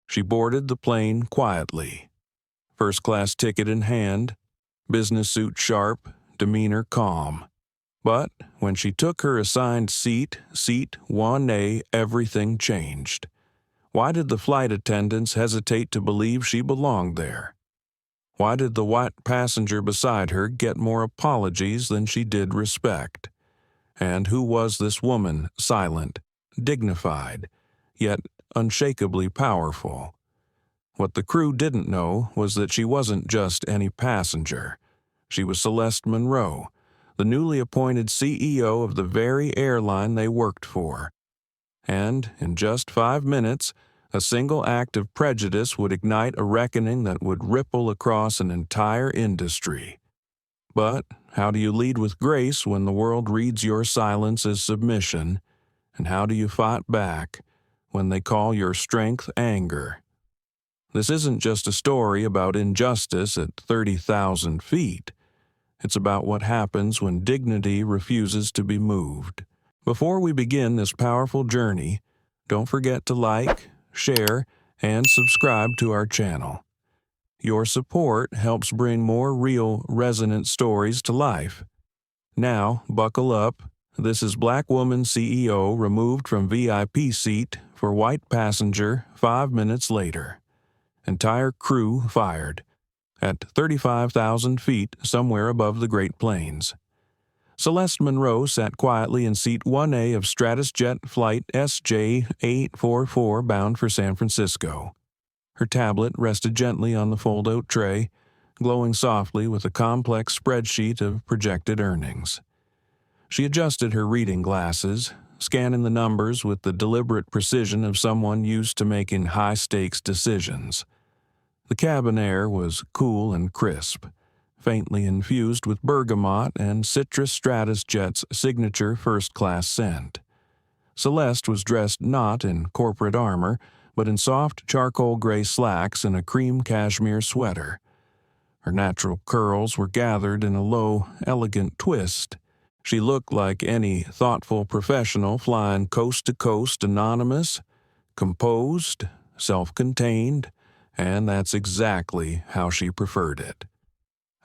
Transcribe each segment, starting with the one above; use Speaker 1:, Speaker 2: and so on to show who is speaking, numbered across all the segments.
Speaker 1: She boarded the plane quietly, first-class ticket in hand, business suit sharp, demeanor calm. But when she took her assigned seat 1A, everything changed. Why did the flight attendants hesitate to believe she belonged there? Why did the white passenger beside her get more apologies than she did respect? And who was this woman, silent, dignified, yet unshakably powerful? What the crew didn't know was that she wasn't just any passenger. She was Celeste Monroe, the newly appointed CEO of the very airline they worked for. And in just 5 minutes, a single act of prejudice would ignite a reckoning that would ripple across an entire industry. But how do you lead with grace when the world reads your silence as submission? And how do you fight back when they call your strength anger? This isn't just a story about injustice at 30,000 feet. It's about what happens when dignity refuses to be moved. Before we begin this powerful journey, don't forget to like, share, and subscribe to our channel. Your support helps bring more real, resonant stories to life. Now, buckle up. This is Black Woman CEO removed from VIP seat for white passenger 5 minutes later. Entire crew fired at 35,000 feet somewhere above the Great Plains. Celeste Monroe sat quietly in seat 1A of StratusJet Flight SJ1844 bound for San Francisco. Her tablet rested gently on the fold-out tray, glowing softly with a complex spreadsheet of projected earnings. She adjusted her reading glasses, scanning the numbers with the deliberate precision of someone used to making high-stakes decisions. The cabin air was cool and crisp, faintly infused with bergamot and citrus StratusJet's signature first-class scent. Celeste was dressed not in corporate armor, but in soft charcoal gray slacks and a cream cashmere sweater. Her natural curls were gathered in a low, elegant twist. She looked like any thoughtful professional flying coast-to-coast anonymous, composed, self-contained, and that's exactly how she preferred it.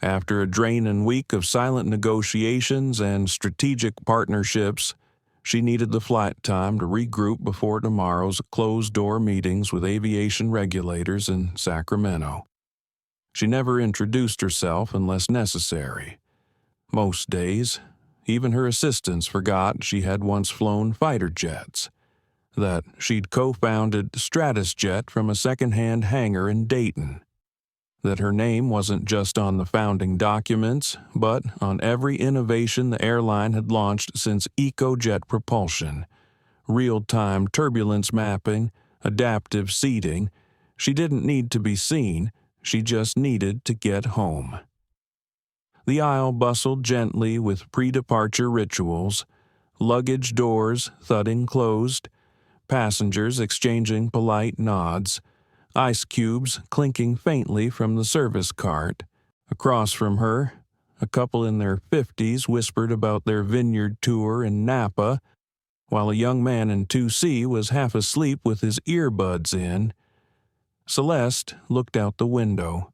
Speaker 1: After a draining week of silent negotiations and strategic partnerships, she needed the flight time to regroup before tomorrow's closed-door meetings with aviation regulators in Sacramento. She never introduced herself unless necessary. Most days, even her assistants forgot she had once flown fighter jets, that she'd co-founded StratusJet from a second-hand hangar in Dayton, that her name wasn't just on the founding documents, but on every innovation the airline had launched since EcoJet propulsion, real-time turbulence mapping, adaptive seating. She didn't need to be seen, she just needed to get home. The aisle bustled gently with pre-departure rituals, luggage doors thudding closed, passengers exchanging polite nods, ice cubes clinking faintly from the service cart. Across from her, a couple in their 50s whispered about their vineyard tour in Napa, while a young man in 2C was half asleep with his earbuds in. Celeste looked out the window,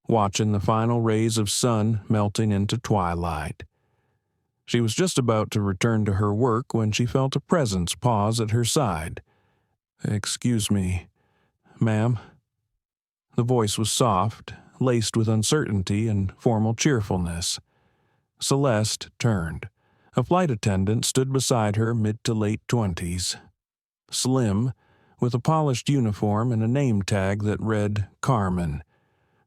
Speaker 1: watching the final rays of sun melting into twilight. She was just about to return to her work when she felt a presence pause at her side. "Excuse me, ma'am." The voice was soft, laced with uncertainty and formal cheerfulness. Celeste turned. A flight attendant stood beside her, mid to late 20s. Slim, with a polished uniform and a name tag that read Carmen.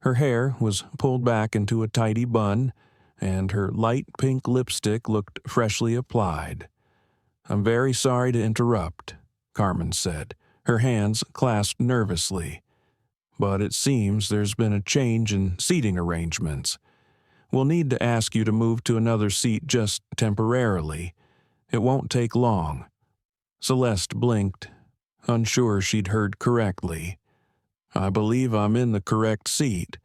Speaker 1: Her hair was pulled back into a tidy bun, and her light pink lipstick looked freshly applied. "I'm very sorry to interrupt," Carmen said, her hands clasped nervously. "But it seems there's been a change in seating arrangements. We'll need to ask you to move to another seat just temporarily. It won't take long." Celeste blinked, unsure she'd heard correctly. "I believe I'm in the correct seat.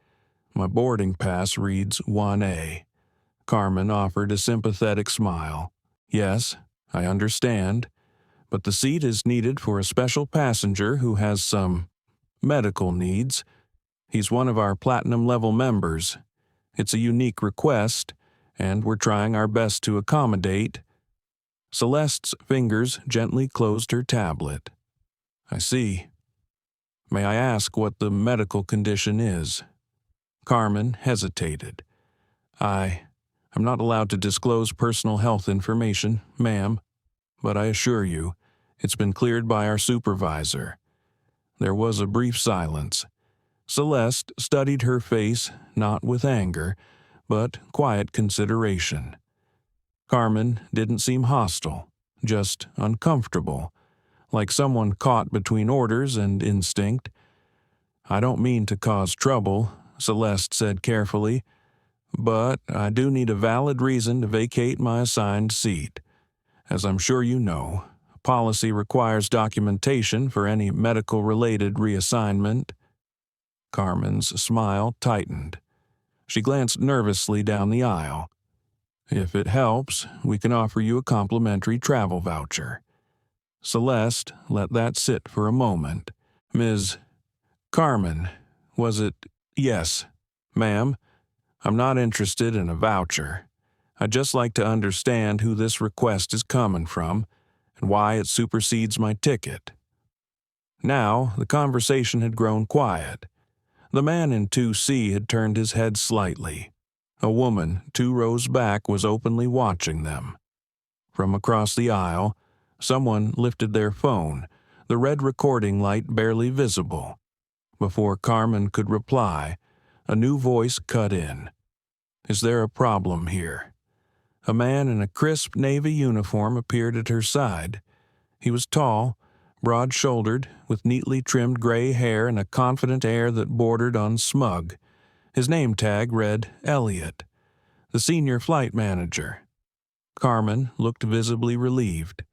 Speaker 1: My boarding pass reads 1A. Carmen offered a sympathetic smile. "Yes, I understand, but the seat is needed for a special passenger who has some medical needs. He's one of our platinum-level members. It's a unique request, and we're trying our best to accommodate." Celeste's fingers gently closed her tablet. "I see. May I ask what the medical condition is?" Carmen hesitated. I'm not allowed to disclose personal health information, ma'am, but I assure you, it's been cleared by our supervisor." There was a brief silence. Celeste studied her face, not with anger, but quiet consideration. Carmen didn't seem hostile, just uncomfortable, like someone caught between orders and instinct. "I don't mean to cause trouble," Celeste said carefully, "but I do need a valid reason to vacate my assigned seat. As I'm sure you know, policy requires documentation for any medical-related reassignment." Carmen's smile tightened. She glanced nervously down the aisle. "If it helps, we can offer you a complimentary travel voucher." Celeste let that sit for a moment. "Ms. Carmen, was it?" "Yes, ma'am. I'm not interested in a voucher. I'd just like to understand who this request is coming from and why it supersedes my ticket." Now the conversation had grown quiet. The man in 2C had turned his head slightly. A woman 2 rows back was openly watching them. From across the aisle, someone lifted their phone, the red recording light barely visible. Before Carmen could reply, a new voice cut in. "Is there a problem here?" A man in a crisp navy uniform appeared at her side. He was tall, broad-shouldered, with neatly trimmed gray hair and a confident air that bordered on smug. His name tag read Elliot, the senior flight manager. Carmen looked visibly relieved.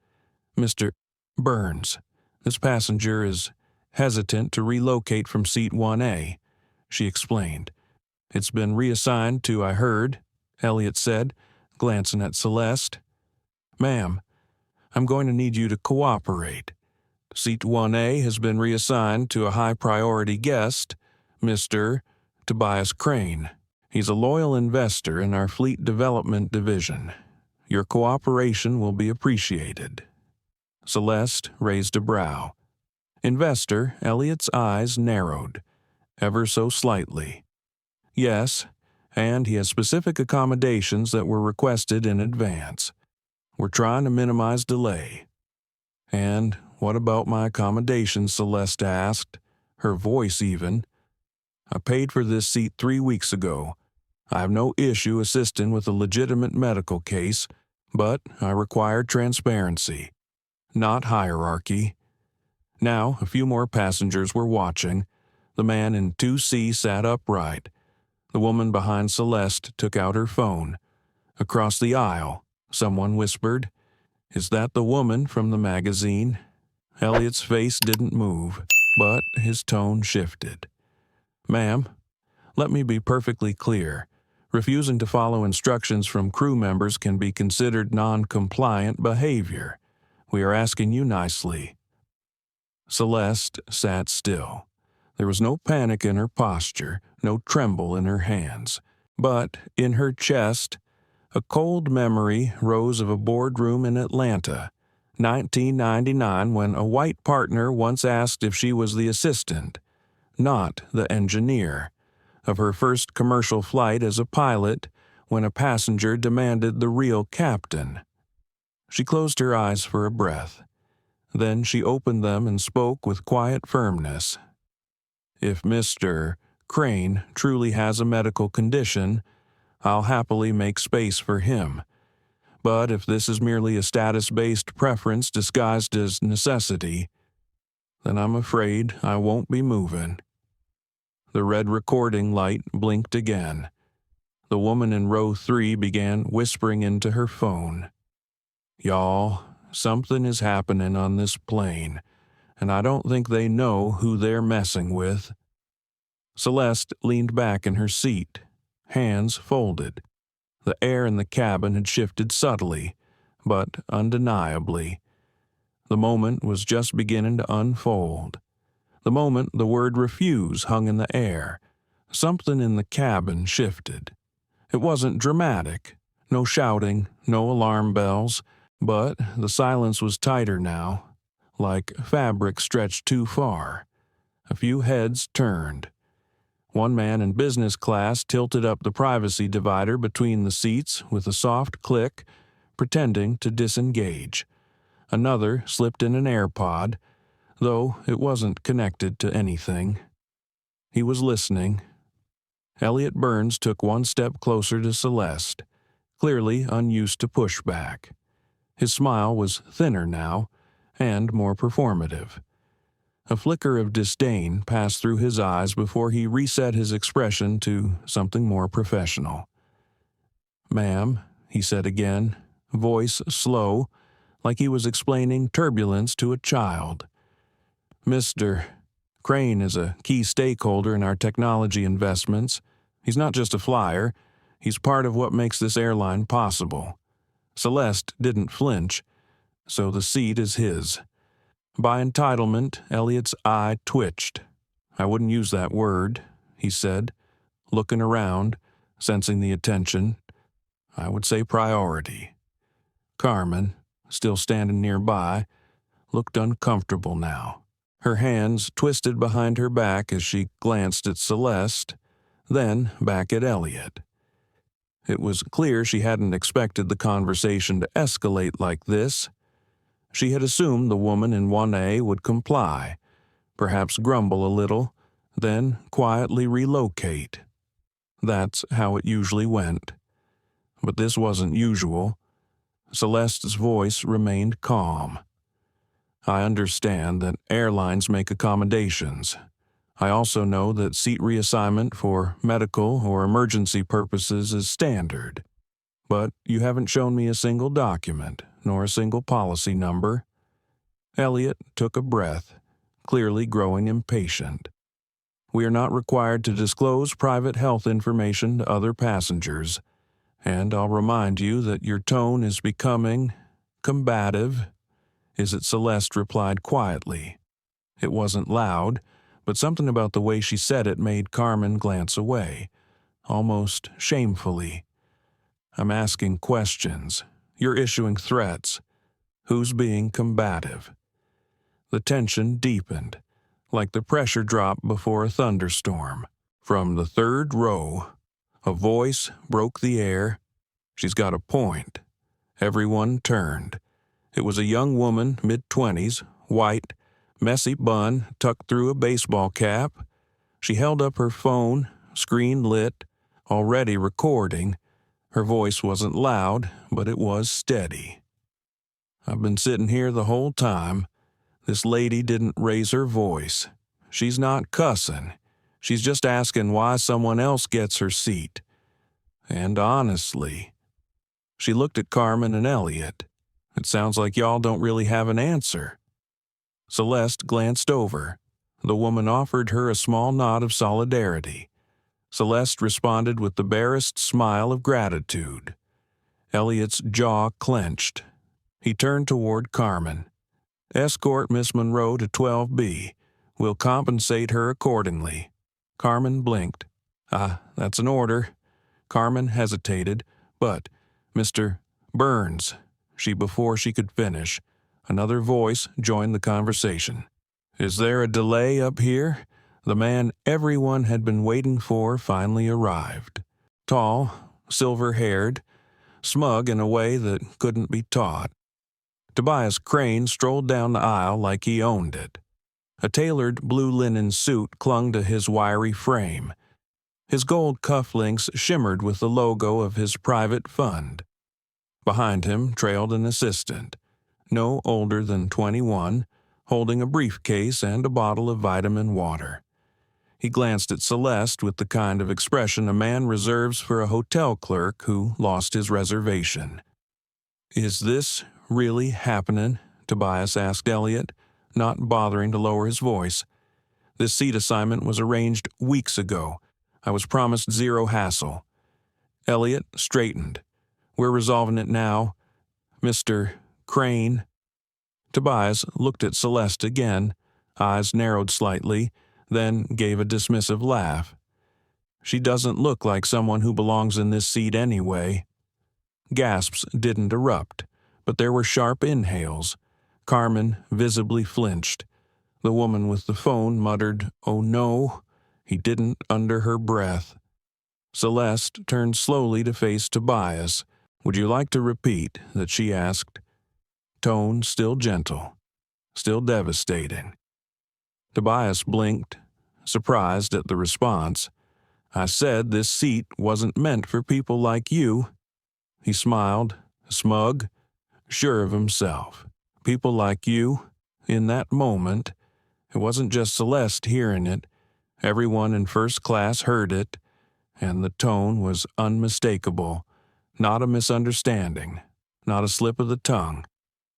Speaker 1: "Mr. Burns, this passenger is hesitant to relocate from seat 1A, she explained. "It's been reassigned to, I heard," Elliot said, glancing at Celeste. "Ma'am, I'm going to need you to cooperate. Seat 1A has been reassigned to a high-priority guest, Mr. Tobias Crane. He's a loyal investor in our fleet development division. Your cooperation will be appreciated." Celeste raised a brow. Investor Elliot's eyes narrowed, ever so slightly. "Yes, and he has specific accommodations that were requested in advance. We're trying to minimize delay." "And what about my accommodations?" Celeste asked, her voice even. "I paid for this seat 3 weeks ago. I have no issue assisting with a legitimate medical case, but I require transparency, not hierarchy." Now, a few more passengers were watching. The man in 2C sat upright. The woman behind Celeste took out her phone. Across the aisle, someone whispered, "Is that the woman from the magazine?" Elliot's face didn't move, but his tone shifted. "Ma'am, let me be perfectly clear. Refusing to follow instructions from crew members can be considered non-compliant behavior. We are asking you nicely." Celeste sat still. There was no panic in her posture, no tremble in her hands. But in her chest, a cold memory rose of a boardroom in Atlanta, 1999, when a white partner once asked if she was the assistant, not the engineer, of her first commercial flight as a pilot, when a passenger demanded the real captain. She closed her eyes for a breath. Then she opened them and spoke with quiet firmness. "If Mr. Crane truly has a medical condition, I'll happily make space for him. But if this is merely a status-based preference disguised as necessity, then I'm afraid I won't be moving." The red recording light blinked again. The woman in row 3 began whispering into her phone. "Y'all, something is happening on this plane, and I don't think they know who they're messing with." Celeste leaned back in her seat, hands folded. The air in the cabin had shifted subtly, but undeniably. The moment was just beginning to unfold. The moment the word refuse hung in the air, something in the cabin shifted. It wasn't dramatic, no shouting, no alarm bells, but the silence was tighter now, like fabric stretched too far. A few heads turned. One man in business class tilted up the privacy divider between the seats with a soft click, pretending to disengage. Another slipped in an AirPod, though it wasn't connected to anything. He was listening. Elliot Burns took one step closer to Celeste, clearly unused to pushback. His smile was thinner now, and more performative. A flicker of disdain passed through his eyes before he reset his expression to something more professional. "Ma'am," he said again, voice slow, like he was explaining turbulence to a child. "Mr. Crane is a key stakeholder in our technology investments. He's not just a flyer, he's part of what makes this airline possible." Celeste didn't flinch, so the seat is his. By entitlement, Elliot's eye twitched. "I wouldn't use that word," he said, looking around, sensing the attention. "I would say priority." Carmen, still standing nearby, looked uncomfortable now. Her hands twisted behind her back as she glanced at Celeste, then back at Elliot. It was clear she hadn't expected the conversation to escalate like this. She had assumed the woman in 1A would comply, perhaps grumble a little, then quietly relocate. That's how it usually went. But this wasn't usual. Celeste's voice remained calm. "I understand that airlines make accommodations. I also know that seat reassignment for medical or emergency purposes is standard. But you haven't shown me a single document, nor a single policy number." Elliot took a breath, clearly growing impatient. "We are not required to disclose private health information to other passengers, and I'll remind you that your tone is becoming combative." "Is it?" Celeste replied quietly. It wasn't loud, but something about the way she said it made Carmen glance away, almost shamefully. "I'm asking questions. You're issuing threats. Who's being combative?" The tension deepened, like the pressure drop before a thunderstorm. From the third row, a voice broke the air. "She's got a point." Everyone turned. It was a young woman, mid-20s, white, messy bun tucked through a baseball cap. She held up her phone, screen lit, already recording. Her voice wasn't loud, but it was steady. "I've been sitting here the whole time. This lady didn't raise her voice. She's not cussing. She's just asking why someone else gets her seat. And honestly," she looked at Carmen and Elliot, "it sounds like y'all don't really have an answer." Celeste glanced over. The woman offered her a small nod of solidarity. Celeste responded with the barest smile of gratitude. Elliot's jaw clenched. He turned toward Carmen. "Escort Miss Monroe to 12B. We'll compensate her accordingly." Carmen blinked. That's an order." Carmen hesitated, but "Mr. Burns," before she could finish, another voice joined the conversation. "Is there a delay up here?" The man everyone had been waiting for finally arrived. Tall, silver-haired, smug in a way that couldn't be taught. Tobias Crane strolled down the aisle like he owned it. A tailored blue linen suit clung to his wiry frame. His gold cufflinks shimmered with the logo of his private fund. Behind him trailed an assistant, no older than 21, holding a briefcase and a bottle of vitamin water. He glanced at Celeste with the kind of expression a man reserves for a hotel clerk who lost his reservation. "Is this really happening?" Tobias asked Elliot, not bothering to lower his voice. "This seat assignment was arranged weeks ago. I was promised zero hassle." Elliot straightened. "We're resolving it now. Mr. Crane." Tobias looked at Celeste again, eyes narrowed slightly, then gave a dismissive laugh. She doesn't look like someone who belongs in this seat anyway. Gasps didn't erupt, but there were sharp inhales. Carmen visibly flinched. The woman with the phone muttered, "Oh no." He didn't under her breath. Celeste turned slowly to face Tobias. "Would you like to repeat?" that she asked. Tone still gentle, still devastating. Tobias blinked, surprised at the response. "I said this seat wasn't meant for people like you." He smiled, smug, sure of himself. People like you, in that moment. It wasn't just Celeste hearing it. Everyone in first class heard it, and the tone was unmistakable. Not a misunderstanding, not a slip of the tongue.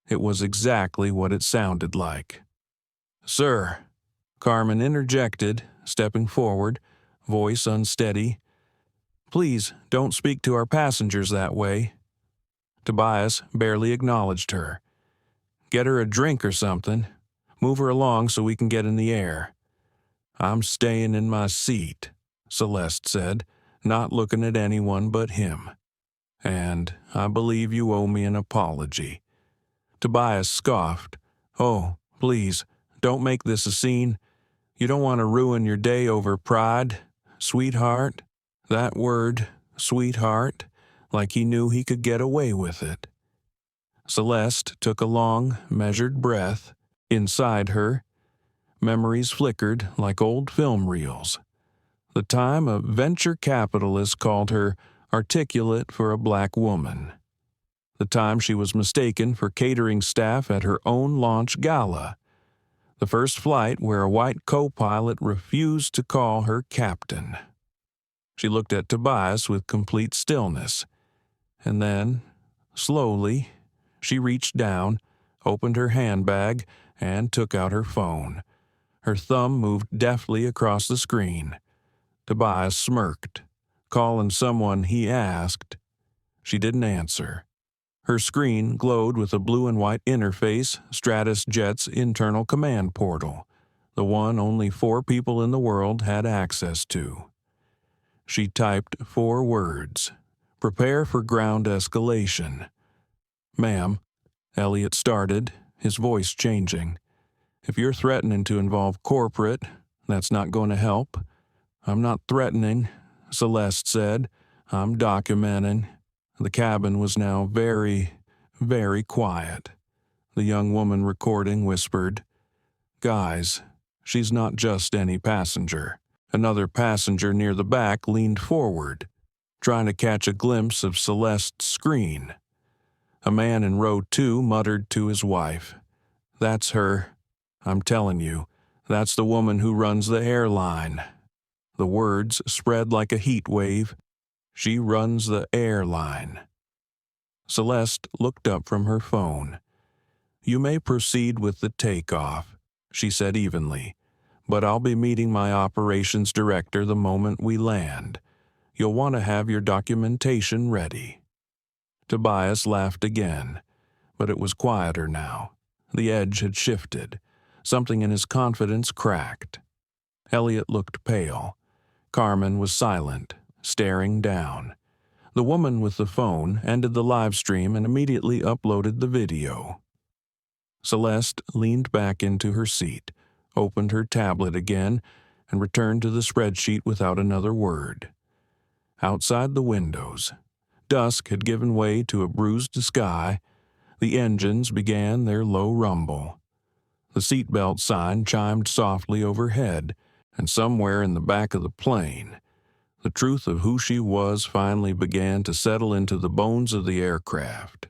Speaker 1: It was exactly what it sounded like. "Sir," Carmen interjected, stepping forward, voice unsteady. "Please don't speak to our passengers that way." Tobias barely acknowledged her. "Get her a drink or something. Move her along so we can get in the air." "I'm staying in my seat," Celeste said, not looking at anyone but him. "And I believe you owe me an apology." Tobias scoffed. "Oh, please, don't make this a scene. You don't want to ruin your day over pride, sweetheart." That word, sweetheart, like he knew he could get away with it. Celeste took a long, measured breath. Inside her, memories flickered like old film reels. The time a venture capitalist called her articulate for a black woman. The time she was mistaken for catering staff at her own launch gala. The first flight where a white co-pilot refused to call her captain. She looked at Tobias with complete stillness. And then, slowly, she reached down, opened her handbag, and took out her phone. Her thumb moved deftly across the screen. Tobias smirked. Calling someone he asked. She didn't answer. Her screen glowed with a blue and white interface, StratusJet's internal command portal, the one only 4 people in the world had access to. She typed 4 words. "Prepare for ground escalation." "Ma'am," Elliot started, his voice changing. "If you're threatening to involve corporate, that's not going to help." "I'm not threatening," Celeste said. "I'm documenting." The cabin was now very, very quiet. The young woman recording whispered, "Guys, she's not just any passenger." Another passenger near the back leaned forward, trying to catch a glimpse of Celeste's screen. A man in row 2 muttered to his wife, "That's her. I'm telling you, that's the woman who runs the airline." The words spread like a heat wave. "She runs the airline." Celeste looked up from her phone. "You may proceed with the takeoff," she said evenly, "but I'll be meeting my operations director the moment we land. You'll want to have your documentation ready." Tobias laughed again, but it was quieter now. The edge had shifted. Something in his confidence cracked. Elliot looked pale. Carmen was silent, staring down. The woman with the phone ended the live stream and immediately uploaded the video. Celeste leaned back into her seat, opened her tablet again, and returned to the spreadsheet without another word. Outside the windows, dusk had given way to a bruised sky. The engines began their low rumble. The seatbelt sign chimed softly overhead, and somewhere in the back of the plane, the truth of who she was finally began to settle into the bones of the aircraft.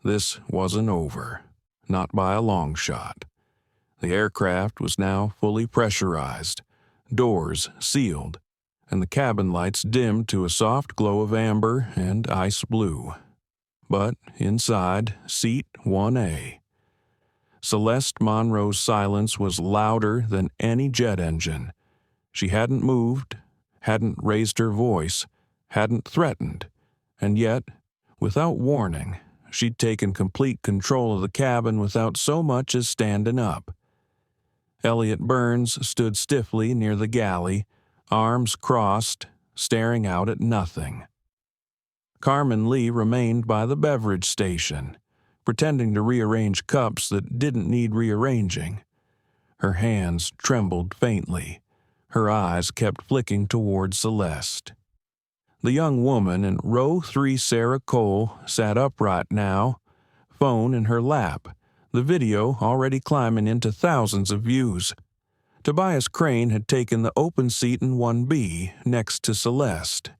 Speaker 1: This wasn't over, not by a long shot. The aircraft was now fully pressurized, doors sealed, and the cabin lights dimmed to a soft glow of amber and ice blue. But inside, seat 1A, Celeste Monroe's silence was louder than any jet engine. She hadn't moved, hadn't raised her voice, hadn't threatened, and yet, without warning, she'd taken complete control of the cabin without so much as standing up. Elliot Burns stood stiffly near the galley, arms crossed, staring out at nothing. Carmen Lee remained by the beverage station, pretending to rearrange cups that didn't need rearranging. Her hands trembled faintly. Her eyes kept flicking toward Celeste. The young woman in row 3 Sarah Cole sat upright now, phone in her lap, the video already climbing into thousands of views. Tobias Crane had taken the open seat in 1B next to Celeste.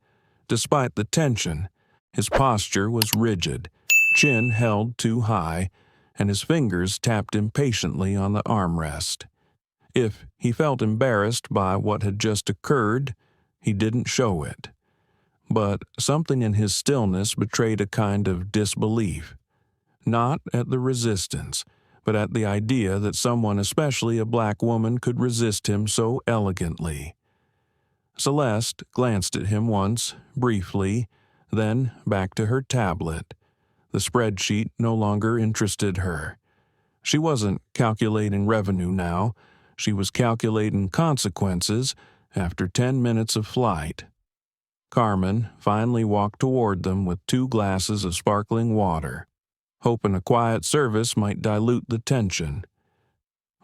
Speaker 1: Despite the tension, his posture was rigid, chin held too high, and his fingers tapped impatiently on the armrest. If he felt embarrassed by what had just occurred, he didn't show it. But something in his stillness betrayed a kind of disbelief. Not at the resistance, but at the idea that someone, especially a black woman, could resist him so elegantly. Celeste glanced at him once, briefly, then back to her tablet. The spreadsheet no longer interested her. She wasn't calculating revenue now. She was calculating consequences after 10 minutes of flight. Carmen finally walked toward them with 2 glasses of sparkling water, hoping a quiet service might dilute the tension.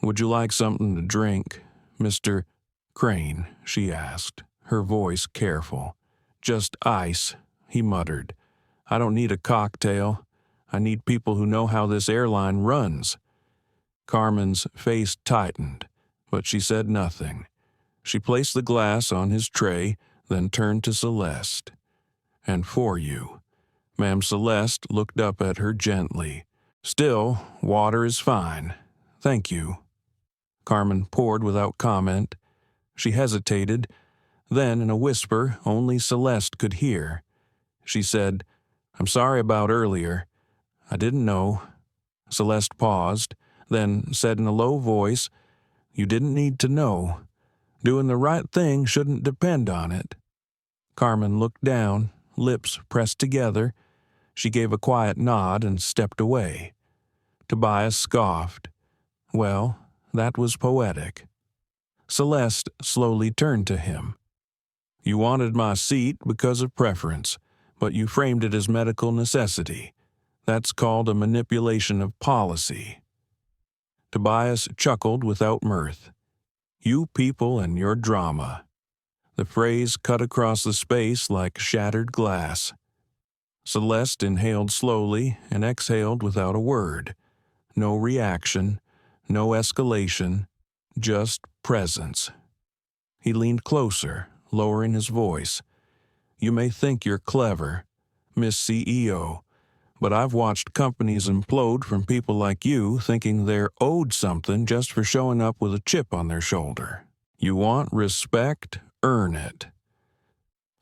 Speaker 1: "Would you like something to drink, Mr. Crane?" she asked, her voice careful. "Just ice," he muttered. "I don't need a cocktail. I need people who know how this airline runs." Carmen's face tightened, but she said nothing. She placed the glass on his tray, then turned to Celeste. "And for you." Ma'am Celeste looked up at her gently. "Still, water is fine. Thank you." Carmen poured without comment. She hesitated. Then, in a whisper only Celeste could hear, she said, "I'm sorry about earlier. I didn't know." Celeste paused, then said in a low voice, "You didn't need to know. Doing the right thing shouldn't depend on it." Carmen looked down, lips pressed together. She gave a quiet nod and stepped away. Tobias scoffed. Well, that was poetic. Celeste slowly turned to him. "You wanted my seat because of preference, but you framed it as medical necessity. That's called a manipulation of policy." Tobias chuckled without mirth. "You people and your drama." The phrase cut across the space like shattered glass. Celeste inhaled slowly and exhaled without a word. No reaction, no escalation, just presence. He leaned closer, lowering his voice. "You may think you're clever, Miss CEO, but I've watched companies implode from people like you thinking they're owed something just for showing up with a chip on their shoulder. You want respect? Earn it."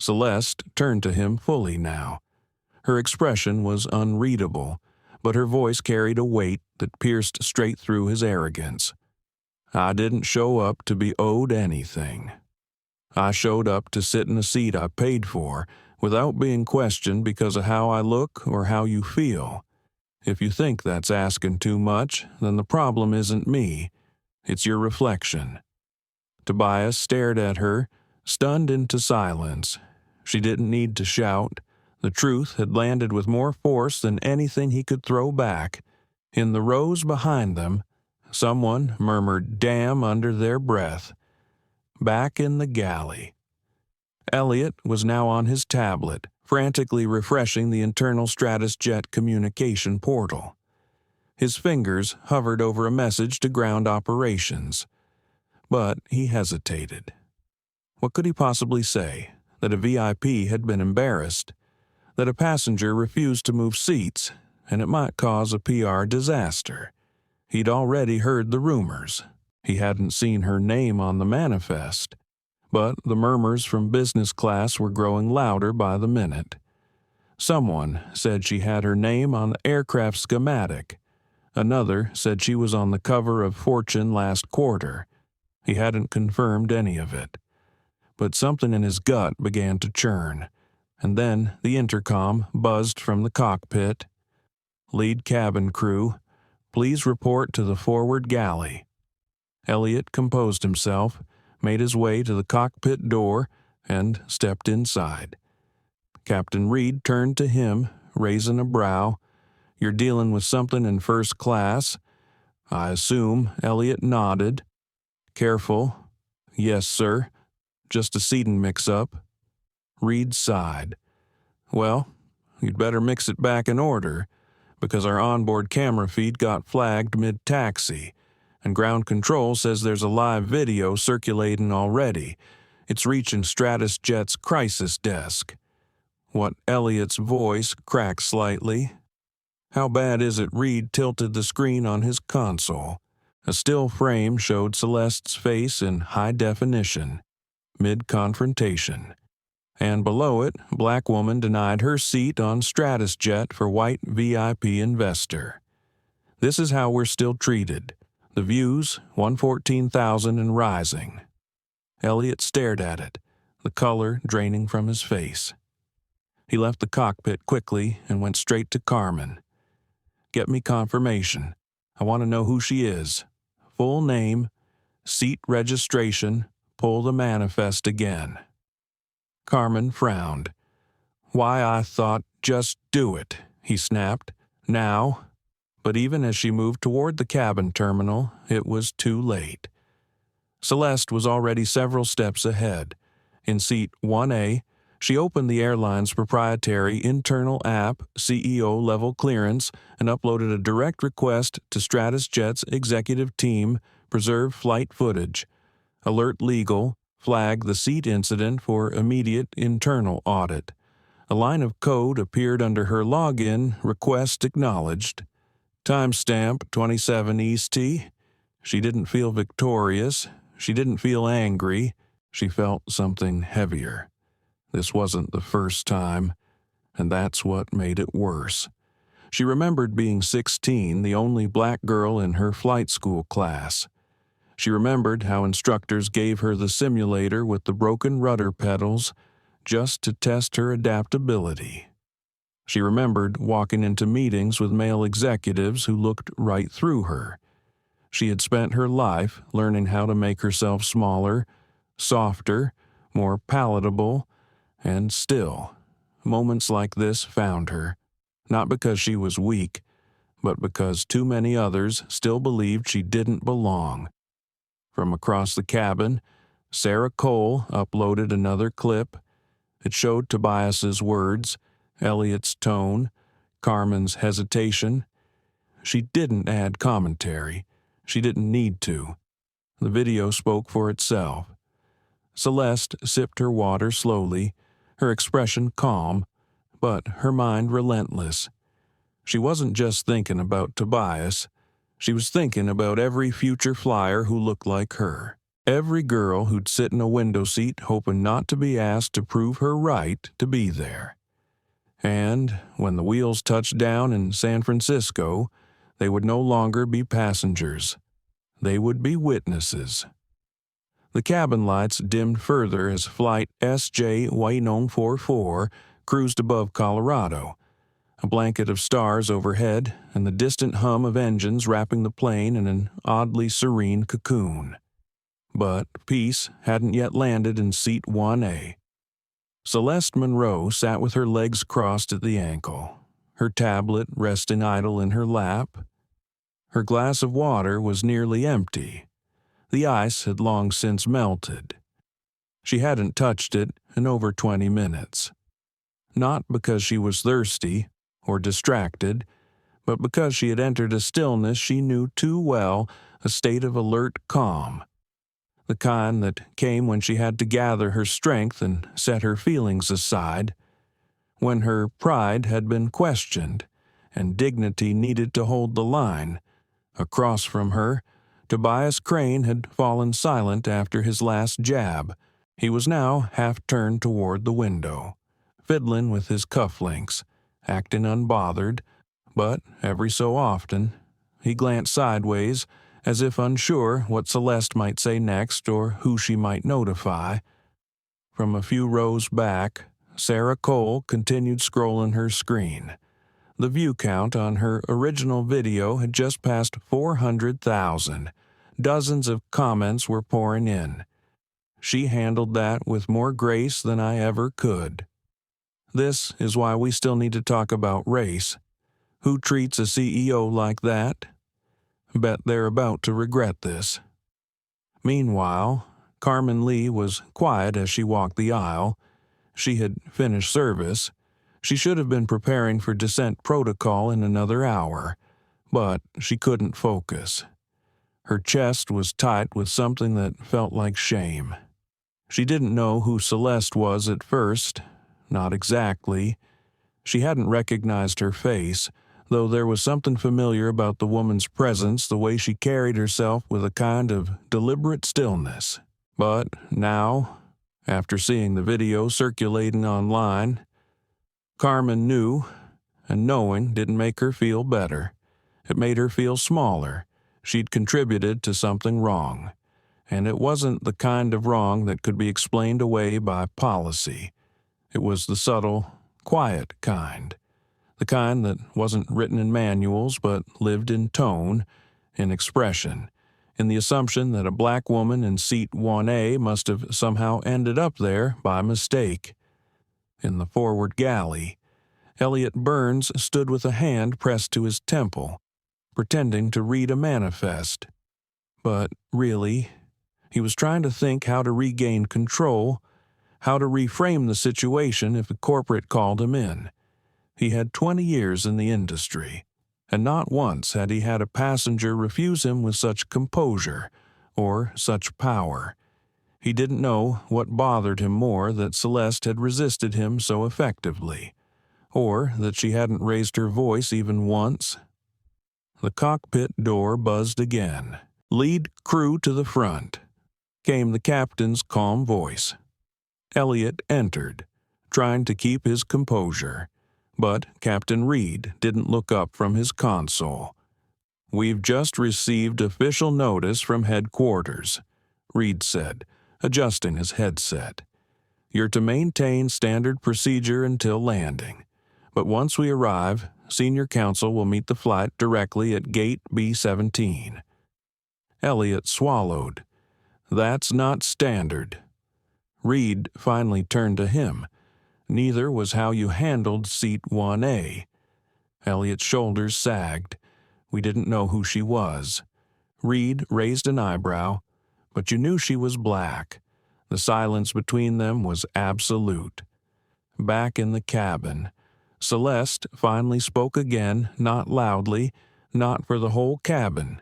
Speaker 1: Celeste turned to him fully now. Her expression was unreadable, but her voice carried a weight that pierced straight through his arrogance. "I didn't show up to be owed anything. I showed up to sit in a seat I paid for without being questioned because of how I look or how you feel. If you think that's asking too much, then the problem isn't me. It's your reflection." Tobias stared at her, stunned into silence. She didn't need to shout. The truth had landed with more force than anything he could throw back. In the rows behind them, someone murmured "damn" under their breath. Back in the galley. Elliot was now on his tablet, frantically refreshing the internal StratusJet communication portal. His fingers hovered over a message to ground operations. But he hesitated. What could he possibly say? That a VIP had been embarrassed? That a passenger refused to move seats, and it might cause a PR disaster? He'd already heard the rumors. He hadn't seen her name on the manifest, but the murmurs from business class were growing louder by the minute. Someone said she had her name on the aircraft schematic. Another said she was on the cover of Fortune last quarter. He hadn't confirmed any of it. But something in his gut began to churn, and then the intercom buzzed from the cockpit. "Lead cabin crew, please report to the forward galley." Elliot composed himself, made his way to the cockpit door, and stepped inside. Captain Reed turned to him, raising a brow. "You're dealing with something in first class?" "I assume." Elliot nodded. "Careful." "Yes, sir. Just a seating mix-up." Reed sighed. "Well, you'd better mix it back in order, because our onboard camera feed got flagged mid-taxi, and ground control says there's a live video circulating already. It's reaching StratusJet's crisis desk." What Elliot's voice cracked slightly. "How bad is it?" Reed tilted the screen on his console. A still frame showed Celeste's face in high definition, mid-confrontation. And below it, black woman denied her seat on StratusJet for white VIP investor. "This is how we're still treated. The views, 114,000 and rising." Elliot stared at it, the color draining from his face. He left the cockpit quickly and went straight to Carmen. "Get me confirmation. I want to know who she is. Full name, seat registration, pull the manifest again." Carmen frowned. "Why, I thought, just do it," he snapped. "Now." But even as she moved toward the cabin terminal, it was too late. Celeste was already several steps ahead. In seat 1A, she opened the airline's proprietary internal app, CEO-level clearance, and uploaded a direct request to StratusJet's executive team, preserve flight footage. Alert legal, flag the seat incident for immediate internal audit. A line of code appeared under her login, request acknowledged. Timestamp 27 EST. She didn't feel victorious. She didn't feel angry. She felt something heavier. This wasn't the first time, and that's what made it worse. She remembered being 16, the only black girl in her flight school class. She remembered how instructors gave her the simulator with the broken rudder pedals just to test her adaptability. She remembered walking into meetings with male executives who looked right through her. She had spent her life learning how to make herself smaller, softer, more palatable, and still, moments like this found her, not because she was weak, but because too many others still believed she didn't belong. From across the cabin, Sarah Cole uploaded another clip. It showed Tobias's words, Elliot's tone, Carmen's hesitation. She didn't add commentary. She didn't need to. The video spoke for itself. Celeste sipped her water slowly, her expression calm, but her mind relentless. She wasn't just thinking about Tobias. She was thinking about every future flyer who looked like her. Every girl who'd sit in a window seat hoping not to be asked to prove her right to be there. And when the wheels touched down in San Francisco, they would no longer be passengers. They would be witnesses. The cabin lights dimmed further as Flight SJ1844 cruised above Colorado. A blanket of stars overhead and the distant hum of engines wrapping the plane in an oddly serene cocoon. But peace hadn't yet landed in seat 1A. Celeste Monroe sat with her legs crossed at the ankle, her tablet resting idle in her lap. Her glass of water was nearly empty. The ice had long since melted. She hadn't touched it in over 20 minutes. Not because she was thirsty or distracted, but because she had entered a stillness she knew too well, a state of alert calm. The kind that came when she had to gather her strength and set her feelings aside, when her pride had been questioned and dignity needed to hold the line. Across from her, Tobias Crane had fallen silent after his last jab. He was now half turned toward the window, fiddling with his cufflinks, acting unbothered, but every so often he glanced sideways as if unsure what Celeste might say next or who she might notify. From a few rows back, Sarah Cole continued scrolling her screen. The view count on her original video had just passed 400,000, Dozens of comments were pouring in. She handled that with more grace than I ever could. This is why we still need to talk about race. Who treats a CEO like that? Bet they're about to regret this. Meanwhile, Carmen Lee was quiet as she walked the aisle. She had finished service. She should have been preparing for descent protocol in another hour, but she couldn't focus. Her chest was tight with something that felt like shame. She didn't know who Celeste was at first, not exactly. She hadn't recognized her face, though there was something familiar about the woman's presence, the way she carried herself with a kind of deliberate stillness. But now, after seeing the video circulating online, Carmen knew, and knowing didn't make her feel better. It made her feel smaller. She'd contributed to something wrong, and it wasn't the kind of wrong that could be explained away by policy. It was the subtle, quiet kind. The kind that wasn't written in manuals but lived in tone, in expression, in the assumption that a black woman in seat 1A must have somehow ended up there by mistake. In the forward galley, Elliot Burns stood with a hand pressed to his temple, pretending to read a manifest. But really, he was trying to think how to regain control, how to reframe the situation if a corporate called him in. He had 20 years in the industry, and not once had he had a passenger refuse him with such composure or such power. He didn't know what bothered him more, that Celeste had resisted him so effectively, or that she hadn't raised her voice even once. The cockpit door buzzed again. "Lead crew to the front," came the captain's calm voice. Elliot entered, trying to keep his composure, but Captain Reed didn't look up from his console. "We've just received official notice from headquarters," Reed said, adjusting his headset. "You're to maintain standard procedure until landing, but once we arrive, Senior Counsel will meet the flight directly at Gate B-17. Elliot swallowed. "That's not standard." Reed finally turned to him. "Neither was how you handled seat 1A. Elliot's shoulders sagged. "We didn't know who she was." Reed raised an eyebrow. "But you knew she was black." The silence between them was absolute. Back in the cabin, Celeste finally spoke again, not loudly, not for the whole cabin,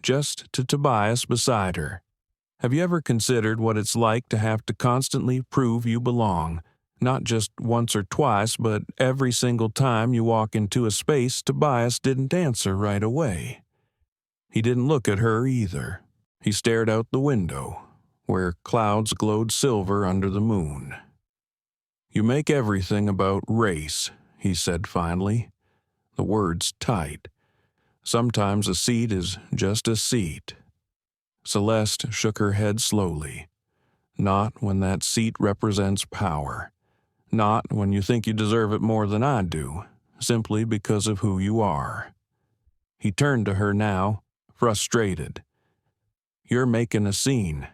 Speaker 1: just to Tobias beside her. "Have you ever considered what it's like to have to constantly prove you belong? Not just once or twice, but every single time you walk into a space Tobias didn't answer right away." He didn't look at her either. He stared out the window, where clouds glowed silver under the moon. "You make everything about race," he said finally, the words tight. "Sometimes a seat is just a seat." Celeste shook her head slowly. "Not when that seat represents power. Not when you think you deserve it more than I do, simply because of who you are." He turned to her now, frustrated. "You're making a scene."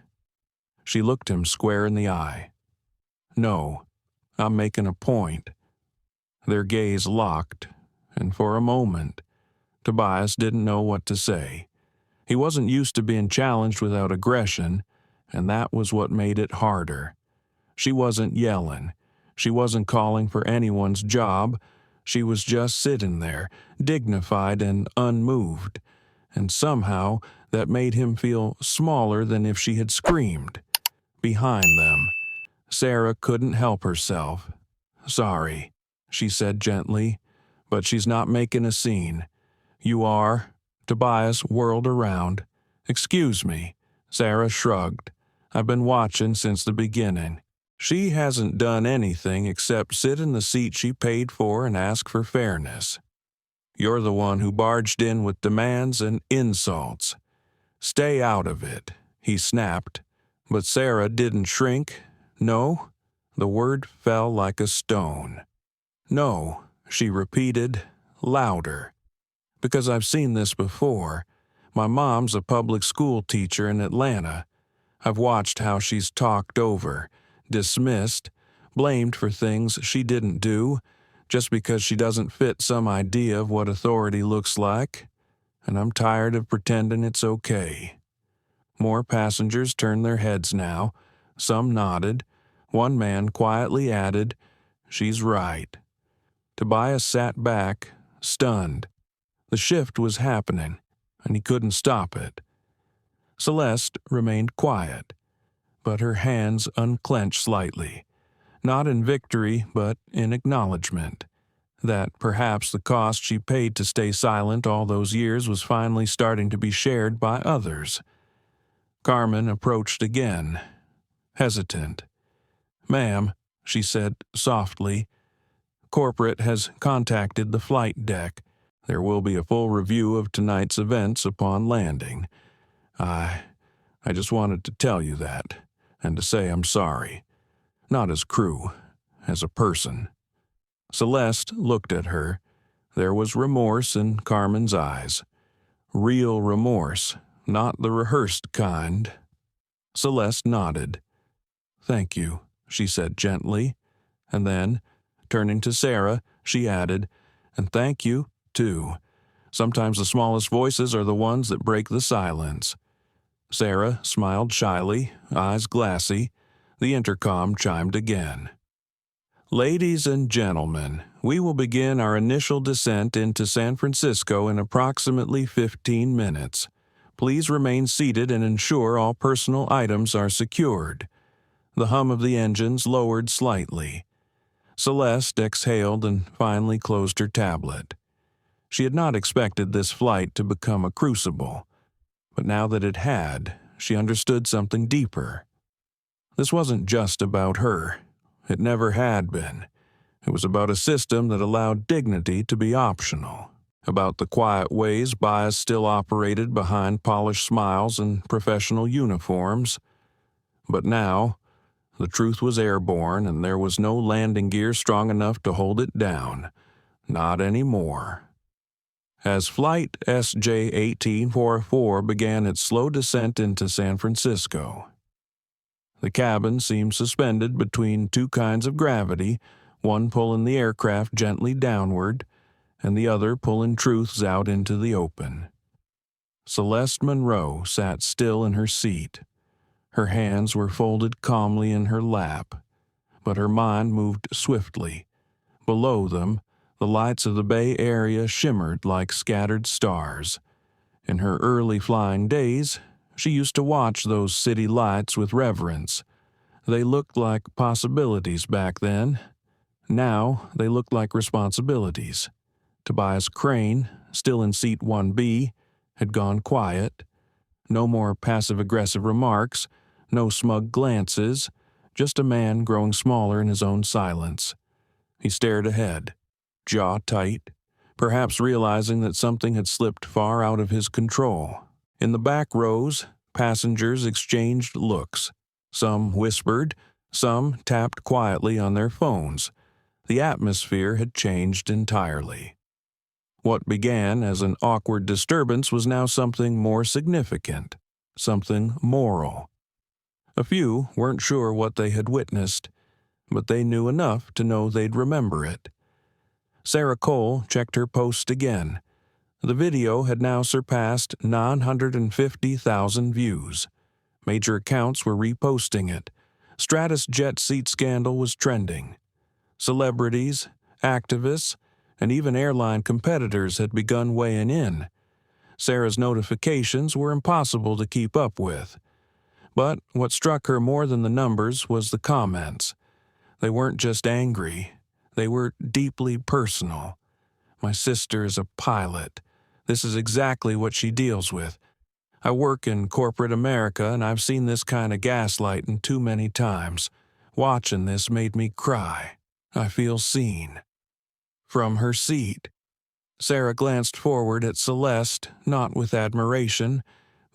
Speaker 1: She looked him square in the eye. "No, I'm making a point." Their gaze locked, and for a moment, Tobias didn't know what to say. He wasn't used to being challenged without aggression, and that was what made it harder. She wasn't yelling. She wasn't calling for anyone's job. She was just sitting there, dignified and unmoved, and somehow that made him feel smaller than if she had screamed. Behind them, Sarah couldn't help herself. "Sorry," she said gently, "but she's not making a scene." "You are?" Tobias whirled around. "Excuse me." Sarah shrugged. "I've been watching since the beginning. She hasn't done anything except sit in the seat she paid for and ask for fairness. You're the one who barged in with demands and insults. Stay out of it," he snapped. But Sarah didn't shrink. "No?" The word fell like a stone. "No," she repeated, louder. "Because I've seen this before. My mom's a public school teacher in Atlanta. I've watched how she's talked over, dismissed, blamed for things she didn't do, just because she doesn't fit some idea of what authority looks like, and I'm tired of pretending it's okay." More passengers turned their heads now. Some nodded. One man quietly added, "She's right." Tobias sat back, stunned. The shift was happening, and he couldn't stop it. Celeste remained quiet, but her hands unclenched slightly, not in victory but in acknowledgement that perhaps the cost she paid to stay silent all those years was finally starting to be shared by others. Carmen approached again, hesitant. "Ma'am," she said softly, "corporate has contacted the flight deck. There will be a full review of tonight's events upon landing. I just wanted to tell you that, and to say I'm sorry. Not as crew, as a person." Celeste looked at her. There was remorse in Carmen's eyes. Real remorse, not the rehearsed kind. Celeste nodded. "Thank you," she said gently, and then, turning to Sarah, she added, "And thank you, too. Sometimes the smallest voices are the ones that break the silence." Sarah smiled shyly, eyes glassy. The intercom chimed again. "Ladies and gentlemen, we will begin our initial descent into San Francisco in approximately 15 minutes. Please remain seated and ensure all personal items are secured." The hum of the engines lowered slightly. Celeste exhaled and finally closed her tablet. She had not expected this flight to become a crucible, but now that it had, she understood something deeper. This wasn't just about her. It never had been. It was about a system that allowed dignity to be optional, about the quiet ways bias still operated behind polished smiles and professional uniforms. But now, the truth was airborne, and there was no landing gear strong enough to hold it down. Not anymore. As Flight SJ1844 began its slow descent into San Francisco, the cabin seemed suspended between two kinds of gravity, one pulling the aircraft gently downward, and the other pulling truths out into the open. Celeste Monroe sat still in her seat. Her hands were folded calmly in her lap, but her mind moved swiftly. Below them, the lights of the Bay Area shimmered like scattered stars. In her early flying days, she used to watch those city lights with reverence. They looked like possibilities back then. Now they looked like responsibilities. Tobias Crane, still in seat 1B, had gone quiet. No more passive-aggressive remarks, no smug glances, just a man growing smaller in his own silence. He stared ahead, jaw tight, perhaps realizing that something had slipped far out of his control. In the back rows, passengers exchanged looks. Some whispered, some tapped quietly on their phones. The atmosphere had changed entirely. What began as an awkward disturbance was now something more significant, something moral. A few weren't sure what they had witnessed, but they knew enough to know they'd remember it. Sarah Cole checked her post again. The video had now surpassed 950,000 views. Major accounts were reposting it. StratusJet seat scandal was trending. Celebrities, activists, and even airline competitors had begun weighing in. Sarah's notifications were impossible to keep up with. But what struck her more than the numbers was the comments. They weren't just angry. They were deeply personal. "My sister is a pilot. This is exactly what she deals with. I work in corporate America, and I've seen this kind of gaslighting too many times. Watching this made me cry. I feel seen." From her seat, Sarah glanced forward at Celeste, not with admiration,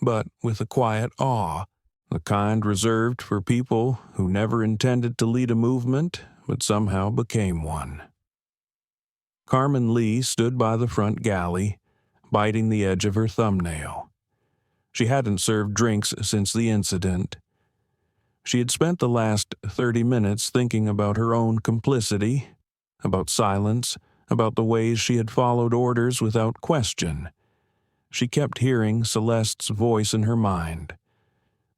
Speaker 1: but with a quiet awe, the kind reserved for people who never intended to lead a movement, but somehow became one. Carmen Lee stood by the front galley, biting the edge of her thumbnail. She hadn't served drinks since the incident. She had spent the last 30 minutes thinking about her own complicity, about silence, about the ways she had followed orders without question. She kept hearing Celeste's voice in her mind.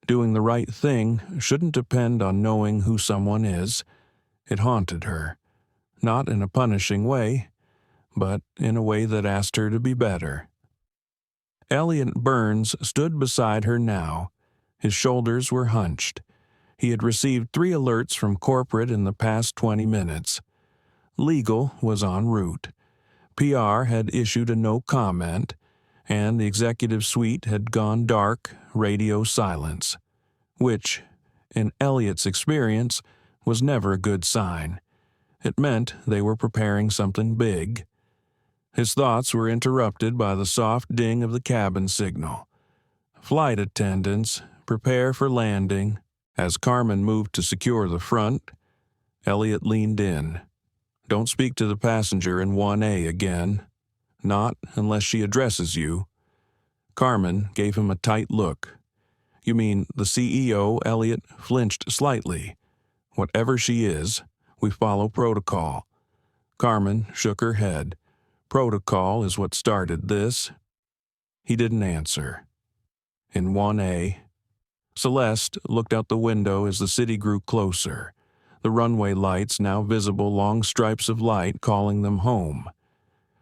Speaker 1: Doing the right thing shouldn't depend on knowing who someone is. It haunted her, not in a punishing way, but in a way that asked her to be better. Elliot Burns stood beside her now. His shoulders were hunched. He had received 3 alerts from corporate in the past 20 minutes. Legal was en route. PR had issued a no comment, and the executive suite had gone dark, radio silence, which, in Elliot's experience, was never a good sign. It meant they were preparing something big. His thoughts were interrupted by the soft ding of the cabin signal. Flight attendants, prepare for landing. As Carmen moved to secure the front, Elliot leaned in. Don't speak to the passenger in 1A again. Not unless she addresses you. Carmen gave him a tight look. You mean the CEO? Elliot flinched slightly. Whatever she is, we follow protocol. Carmen shook her head. Protocol is what started this. He didn't answer. In 1A, Celeste looked out the window as the city grew closer, the runway lights now visible long stripes of light calling them home.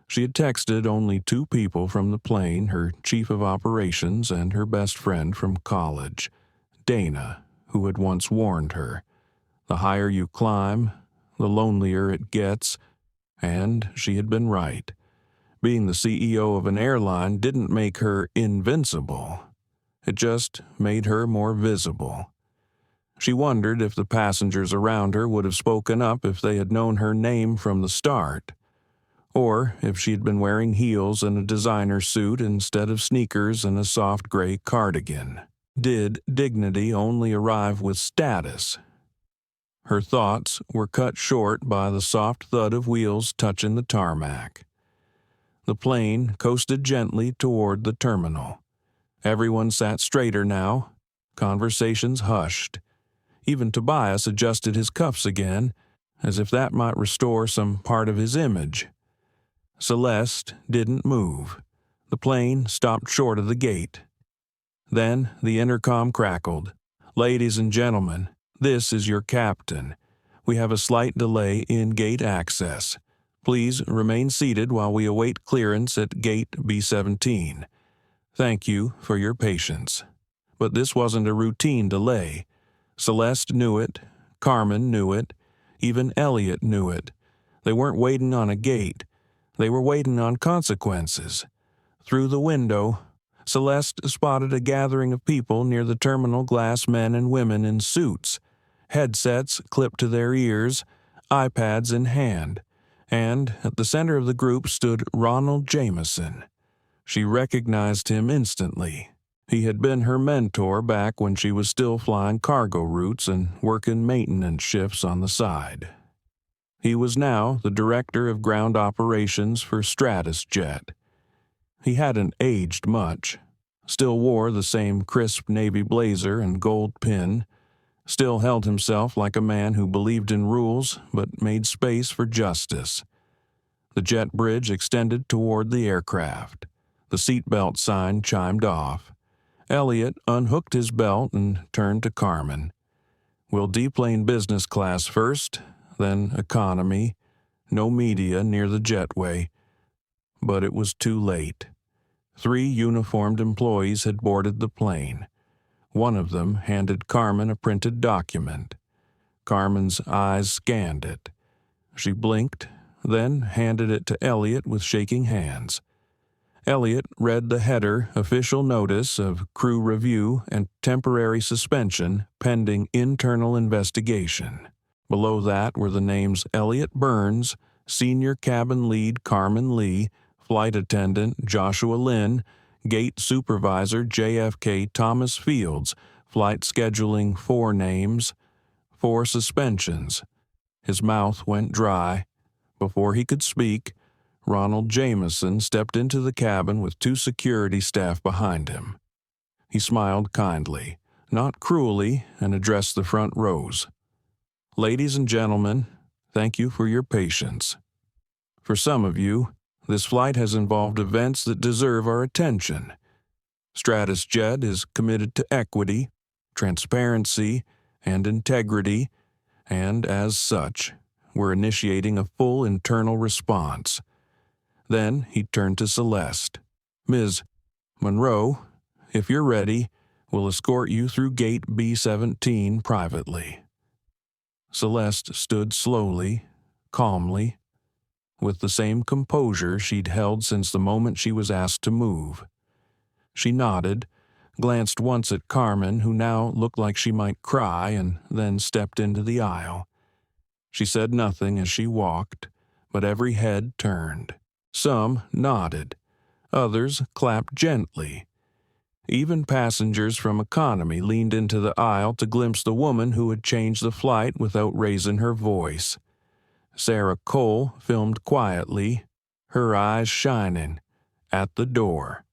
Speaker 1: She had texted only 2 people from the plane, her chief of operations and her best friend from college, Dana, who had once warned her. The higher you climb, the lonelier it gets, and she had been right. Being the CEO of an airline didn't make her invincible. It just made her more visible. She wondered if the passengers around her would have spoken up if they had known her name from the start, or if she had been wearing heels and a designer suit instead of sneakers and a soft gray cardigan. Did dignity only arrive with status? Her thoughts were cut short by the soft thud of wheels touching the tarmac. The plane coasted gently toward the terminal. Everyone sat straighter now. Conversations hushed. Even Tobias adjusted his cuffs again, as if that might restore some part of his image. Celeste didn't move. The plane stopped short of the gate. Then the intercom crackled. Ladies and gentlemen, this is your captain. We have a slight delay in gate access. Please remain seated while we await clearance at gate B17. Thank you for your patience. But this wasn't a routine delay. Celeste knew it. Carmen knew it. Even Elliot knew it. They weren't waiting on a gate. They were waiting on consequences. Through the window, Celeste spotted a gathering of people near the terminal, glass men and women in suits, headsets clipped to their ears, iPads in hand, and at the center of the group stood Ronald Jameson. She recognized him instantly. He had been her mentor back when she was still flying cargo routes and working maintenance shifts on the side. He was now the director of ground operations for StratusJet. He hadn't aged much, still wore the same crisp navy blazer and gold pin, still held himself like a man who believed in rules but made space for justice. The jet bridge extended toward the aircraft. The seatbelt sign chimed off. Elliot unhooked his belt and turned to Carmen. We'll deplane business class first, then economy, no media near the jetway. But it was too late. 3 uniformed employees had boarded the plane. One of them handed Carmen a printed document. Carmen's eyes scanned it. She blinked, then handed it to Elliot with shaking hands. Elliot read the header, official notice of crew review and temporary suspension pending internal investigation. Below that were the names Elliot Burns, senior cabin lead Carmen Lee, flight attendant Joshua Lynn, gate supervisor JFK Thomas Fields, flight scheduling 4 names, 4 suspensions. His mouth went dry. Before he could speak, Ronald Jameson stepped into the cabin with 2 security staff behind him. He smiled kindly, not cruelly, and addressed the front rows. "Ladies and gentlemen, thank you for your patience. For some of you, this flight has involved events that deserve our attention. StratusJet is committed to equity, transparency, and integrity, and as such, we're initiating a full internal response." Then he turned to Celeste. "Ms. Monroe, if you're ready, we'll escort you through gate B-17 privately." Celeste stood slowly, calmly, with the same composure she'd held since the moment she was asked to move. She nodded, glanced once at Carmen, who now looked like she might cry, and then stepped into the aisle. She said nothing as she walked, but every head turned. Some nodded. Others clapped gently. Even passengers from economy leaned into the aisle to glimpse the woman who had changed the flight without raising her voice. Sarah Cole filmed quietly, her eyes shining, at the door.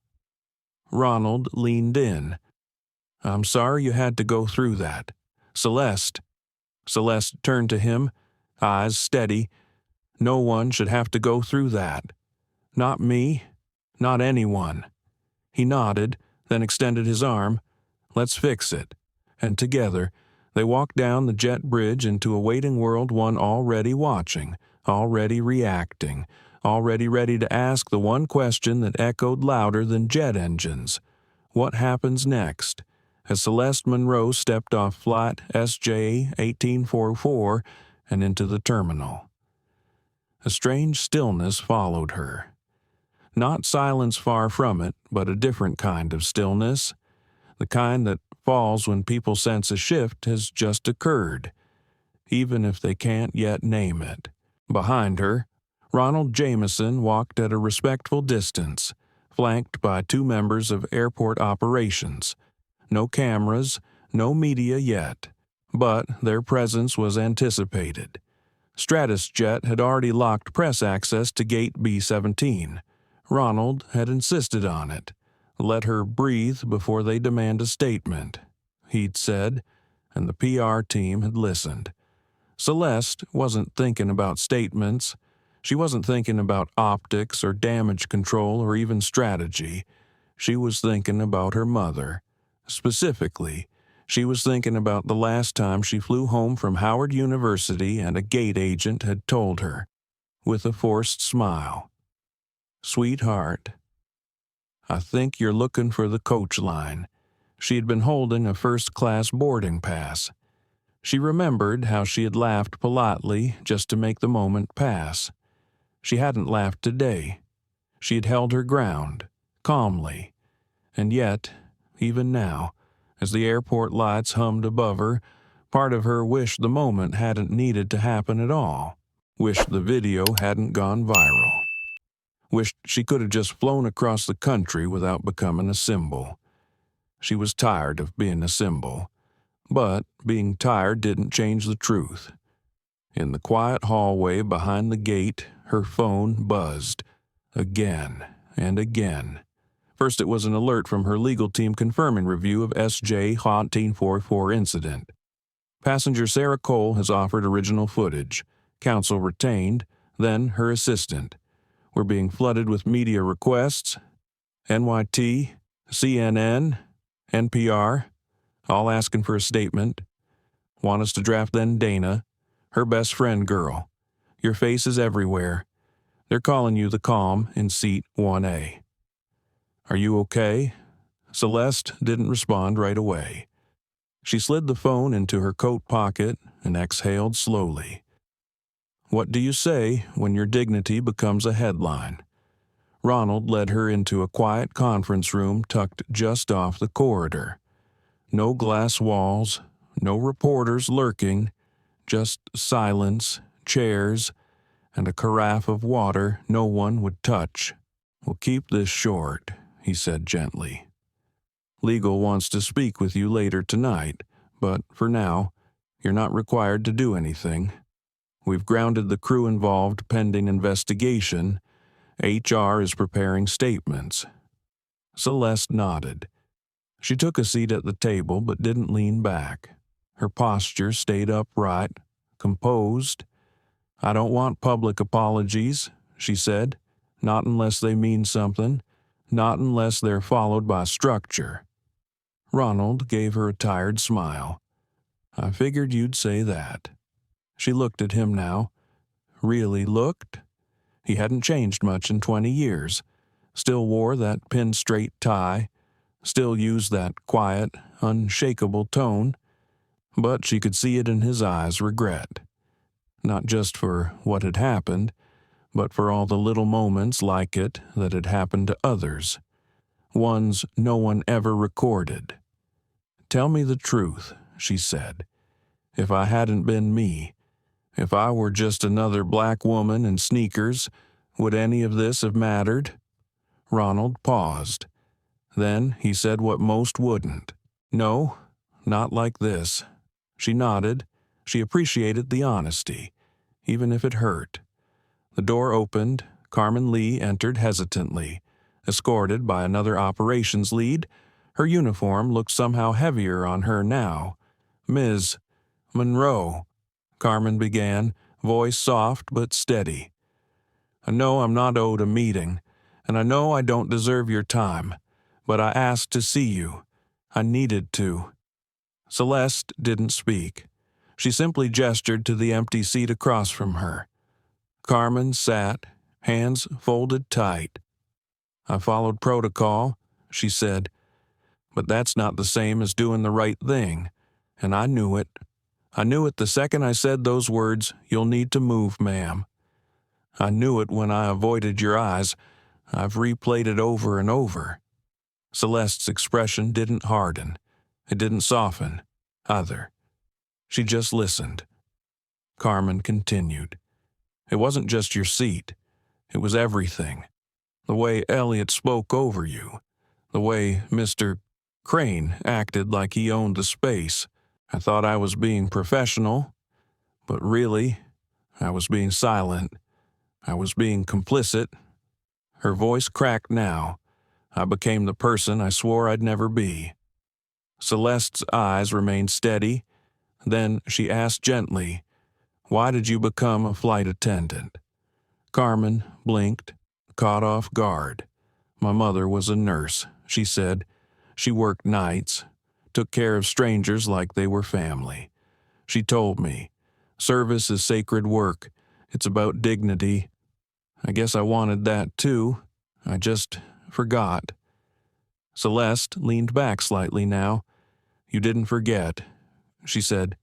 Speaker 1: Ronald leaned in. "I'm sorry you had to go through that. Celeste." Celeste turned to him, eyes steady. "No one should have to go through that. Not me, not anyone." He nodded, then extended his arm. "Let's fix it." And together, they walked down the jet bridge into a waiting world, one already watching, already reacting, already ready to ask the one question that echoed louder than jet engines. What happens next? As Celeste Monroe stepped off Flight SJ1844 and into the terminal. A strange stillness followed her. Not silence far from it, but a different kind of stillness. The kind that falls when people sense a shift has just occurred, even if they can't yet name it. Behind her, Ronald Jameson walked at a respectful distance, flanked by two members of airport operations. No cameras, no media yet, but their presence was anticipated. StratusJet had already locked press access to gate B-17. Ronald had insisted on it. "Let her breathe before they demand a statement," he'd said, and the PR team had listened. Celeste wasn't thinking about statements. She wasn't thinking about optics or damage control or even strategy. She was thinking about her mother. Specifically, she was thinking about the last time she flew home from Howard University and a gate agent had told her, with a forced smile, "Sweetheart, I think you're looking for the coach line." She had been holding a first-class boarding pass. She remembered how she had laughed politely just to make the moment pass. She hadn't laughed today. She had held her ground, calmly. And yet, even now, as the airport lights hummed above her, part of her wished the moment hadn't needed to happen at all. Wished the video hadn't gone viral. Wished she could have just flown across the country without becoming a symbol. She was tired of being a symbol. But being tired didn't change the truth. In the quiet hallway behind the gate, her phone buzzed. Again and again. First it was an alert from her legal team confirming review of SJ1844 incident. Passenger Sarah Cole has offered original footage. Counsel retained, then her assistant. We're being flooded with media requests. NYT, CNN, NPR, all asking for a statement. Want us to draft then Dana, her best friend girl. Your face is everywhere. They're calling you the calm in seat 1A. Are you okay? Celeste didn't respond right away. She slid the phone into her coat pocket and exhaled slowly. What do you say when your dignity becomes a headline? Ronald led her into a quiet conference room tucked just off the corridor. No glass walls, no reporters lurking, just silence, chairs, and a carafe of water no one would touch. "We'll keep this short," he said gently. "Legal wants to speak with you later tonight, but for now, you're not required to do anything. We've grounded the crew involved pending investigation. HR is preparing statements." Celeste nodded. She took a seat at the table but didn't lean back. Her posture stayed upright, composed. "I don't want public apologies," she said. "Not unless they mean something. Not unless they're followed by structure." Ronald gave her a tired smile. "I figured you'd say that." She looked at him now. Really looked? He hadn't changed much in 20 years. Still wore that pin-straight tie. Still used that quiet, unshakable tone. But she could see it in his eyes, regret. Not just for what had happened, but for all the little moments like it that had happened to others. Ones no one ever recorded. "Tell me the truth," she said. "If I hadn't been me, if I were just another black woman in sneakers, would any of this have mattered?" Ronald paused. Then he said what most wouldn't. "No, not like this." She nodded. She appreciated the honesty, even if it hurt. The door opened. Carmen Lee entered hesitantly, escorted by another operations lead. Her uniform looked somehow heavier on her now. "Ms. Monroe," Carmen began, voice soft but steady. "I know I'm not owed a meeting, and I know I don't deserve your time, but I asked to see you. I needed to." Celeste didn't speak. She simply gestured to the empty seat across from her. Carmen sat, hands folded tight. "I followed protocol," she said, "but that's not the same as doing the right thing, and I knew it. I knew it the second I said those words, 'You'll need to move, ma'am.' I knew it when I avoided your eyes. I've replayed it over and over." Celeste's expression didn't harden. It didn't soften, either. She just listened. Carmen continued. "It wasn't just your seat. It was everything. The way Elliot spoke over you. The way Mr. Crane acted like he owned the space. I thought I was being professional, but really, I was being silent. I was being complicit." Her voice cracked now. "I became the person I swore I'd never be." Celeste's eyes remained steady. Then she asked gently, "Why did you become a flight attendant?" Carmen blinked, caught off guard. "My mother was a nurse," she said. "She worked nights, took care of strangers like they were family. She told me, service is sacred work. It's about dignity. I guess I wanted that too. I just forgot." Celeste leaned back slightly now. "You didn't forget," she said.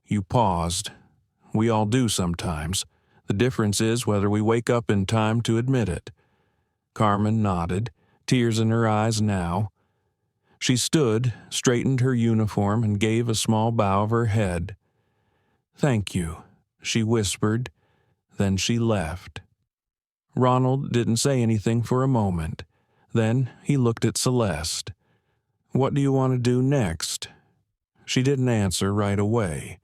Speaker 1: "You paused. We all do sometimes. The difference is whether we wake up in time to admit it." Carmen nodded, tears in her eyes now. She stood, straightened her uniform, and gave a small bow of her head. "Thank you," she whispered. Then she left. Ronald didn't say anything for a moment. Then he looked at Celeste. "What do you want to do next?" She didn't answer right away.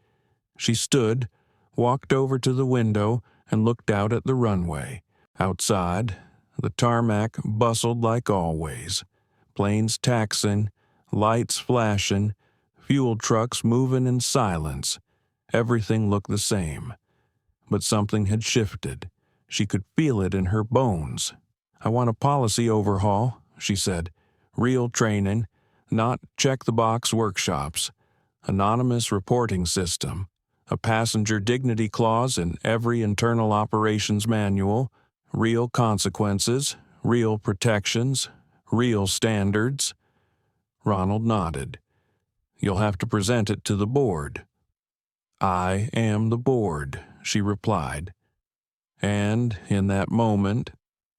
Speaker 1: She stood, walked over to the window, and looked out at the runway. Outside, the tarmac bustled like always. Planes taxiing, lights flashing, fuel trucks moving in silence. Everything looked the same. But something had shifted. She could feel it in her bones. "I want a policy overhaul," she said. "Real training, not check-the-box workshops. Anonymous reporting system. A passenger dignity clause in every internal operations manual. Real consequences, real protections, real standards." Ronald nodded. "You'll have to present it to the board." "I am the board," she replied. And in that moment,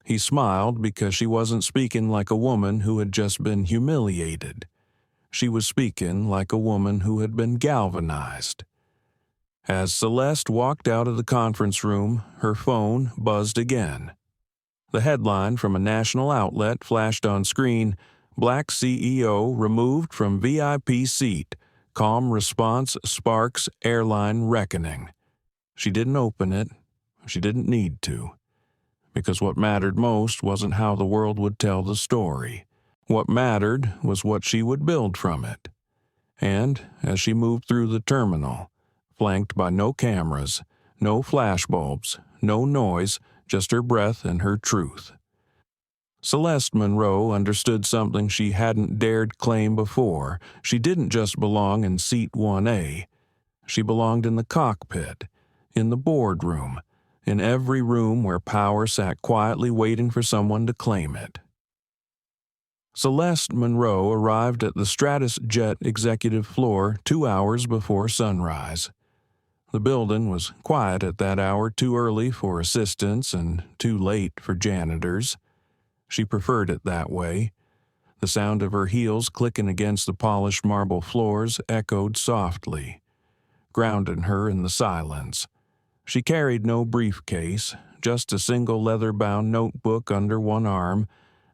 Speaker 1: he smiled because she wasn't speaking like a woman who had just been humiliated. She was speaking like a woman who had been galvanized. As Celeste walked out of the conference room, her phone buzzed again. The headline from a national outlet flashed on screen, "Black CEO removed from VIP seat. Calm response sparks airline reckoning." She didn't open it. She didn't need to. Because what mattered most wasn't how the world would tell the story. What mattered was what she would build from it. And as she moved through the terminal, flanked by no cameras, no flashbulbs, no noise, just her breath and her truth, Celeste Monroe understood something she hadn't dared claim before. She didn't just belong in Seat 1A. She belonged in the cockpit, in the boardroom, in every room where power sat quietly waiting for someone to claim it. Celeste Monroe arrived at the StratusJet executive floor 2 hours before sunrise. The building was quiet at that hour, too early for assistants and too late for janitors. She preferred it that way. The sound of her heels clicking against the polished marble floors echoed softly, grounding her in the silence. She carried no briefcase, just a single leather-bound notebook under one arm,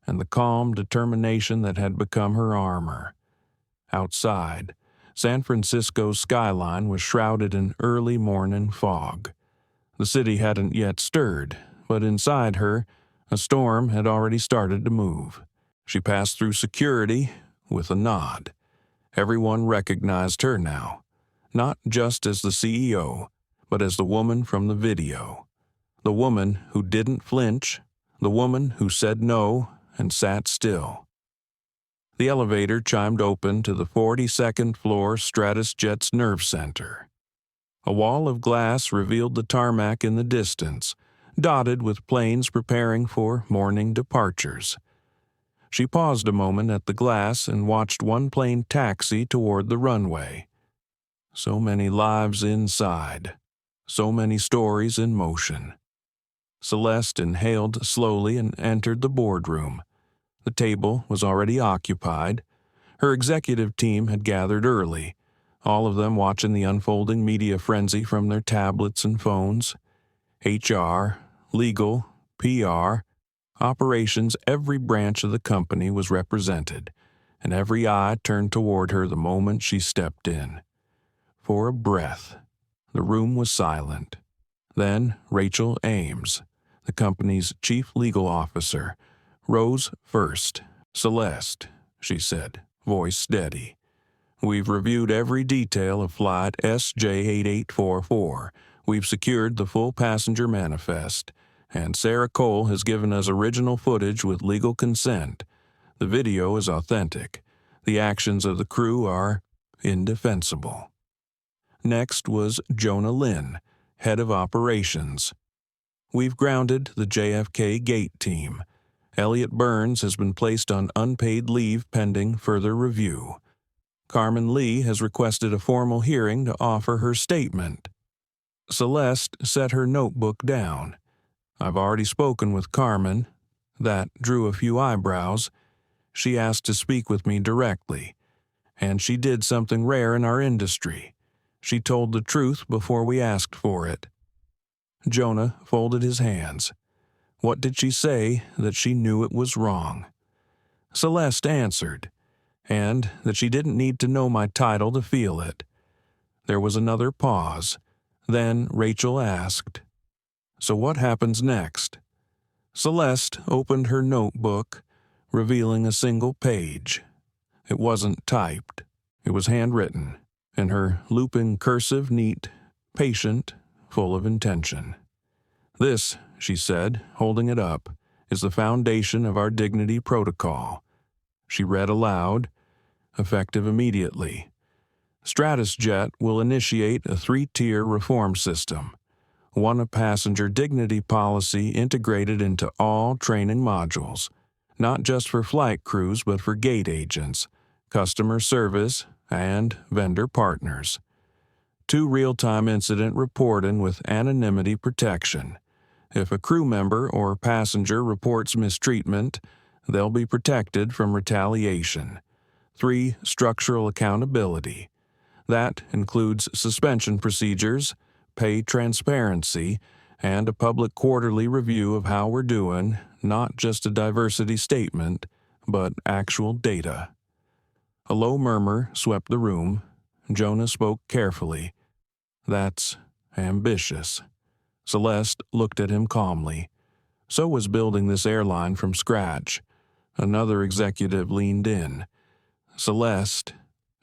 Speaker 1: and the calm determination that had become her armor. Outside, San Francisco's skyline was shrouded in early morning fog. The city hadn't yet stirred, but inside her, a storm had already started to move. She passed through security with a nod. Everyone recognized her now, not just as the CEO, but as the woman from the video. The woman who didn't flinch, the woman who said no and sat still. The elevator chimed open to the 42nd floor StratusJet's nerve center. A wall of glass revealed the tarmac in the distance, dotted with planes preparing for morning departures. She paused a moment at the glass and watched one plane taxi toward the runway. So many lives inside, so many stories in motion. Celeste inhaled slowly and entered the boardroom. The table was already occupied. Her executive team had gathered early, all of them watching the unfolding media frenzy from their tablets and phones. HR, legal, PR, operations, every branch of the company was represented, and every eye turned toward her the moment she stepped in. For a breath, the room was silent. Then Rachel Ames, the company's chief legal officer, rose first. "Celeste," she said, voice steady. "We've reviewed every detail of Flight SJ1844. We've secured the full passenger manifest, and Sarah Cole has given us original footage with legal consent. The video is authentic. The actions of the crew are indefensible." Next was Jonah Lynn, head of operations. "We've grounded the JFK gate team. Elliot Burns has been placed on unpaid leave pending further review. Carmen Lee has requested a formal hearing to offer her statement." Celeste set her notebook down. "I've already spoken with Carmen." That drew a few eyebrows. "She asked to speak with me directly, and she did something rare in our industry. She told the truth before we asked for it." Jonah folded his hands. What did she say that she knew it was wrong? Celeste answered, and that she didn't need to know my title to feel it. There was another pause. Then Rachel asked, "So what happens next?" Celeste opened her notebook, revealing a single page. It wasn't typed. It was handwritten, in her looping cursive, neat, patient, full of intention. "This," she said, holding it up, "is the foundation of our dignity protocol." She read aloud, effective immediately. "StratusJet will initiate a 3-tier reform system. 1, a passenger dignity policy integrated into all training modules, not just for flight crews but for gate agents, customer service, and vendor partners. 2, real-time incident reporting with anonymity protection. If a crew member or passenger reports mistreatment, they'll be protected from retaliation. 3, structural accountability. That includes suspension procedures, pay transparency, and a public quarterly review of how we're doing, not just a diversity statement, but actual data." A low murmur swept the room. Jonah spoke carefully. "That's ambitious." Celeste looked at him calmly. So was building this airline from scratch. Another executive leaned in. Celeste,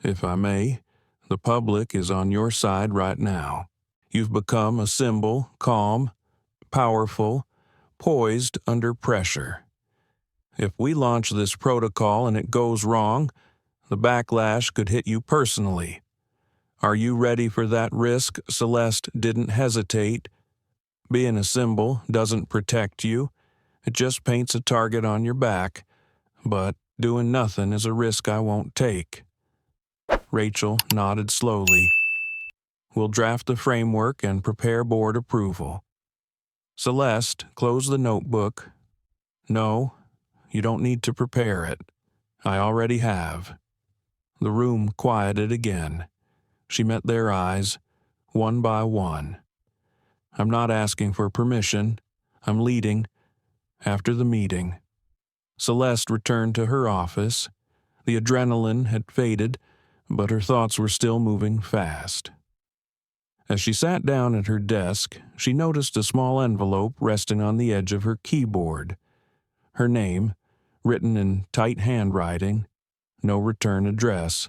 Speaker 1: if I may, the public is on your side right now. You've become a symbol, calm, powerful, poised under pressure. If we launch this protocol and it goes wrong, the backlash could hit you personally. Are you ready for that risk? Celeste didn't hesitate. Being a symbol doesn't protect you. It just paints a target on your back. But doing nothing is a risk I won't take. Rachel nodded slowly. We'll draft the framework and prepare board approval. Celeste closed the notebook. No, you don't need to prepare it. I already have. The room quieted again. She met their eyes, one by one. I'm not asking for permission. I'm leading. After the meeting, Celeste returned to her office. The adrenaline had faded, but her thoughts were still moving fast. As she sat down at her desk, she noticed a small envelope resting on the edge of her keyboard. Her name, written in tight handwriting, no return address.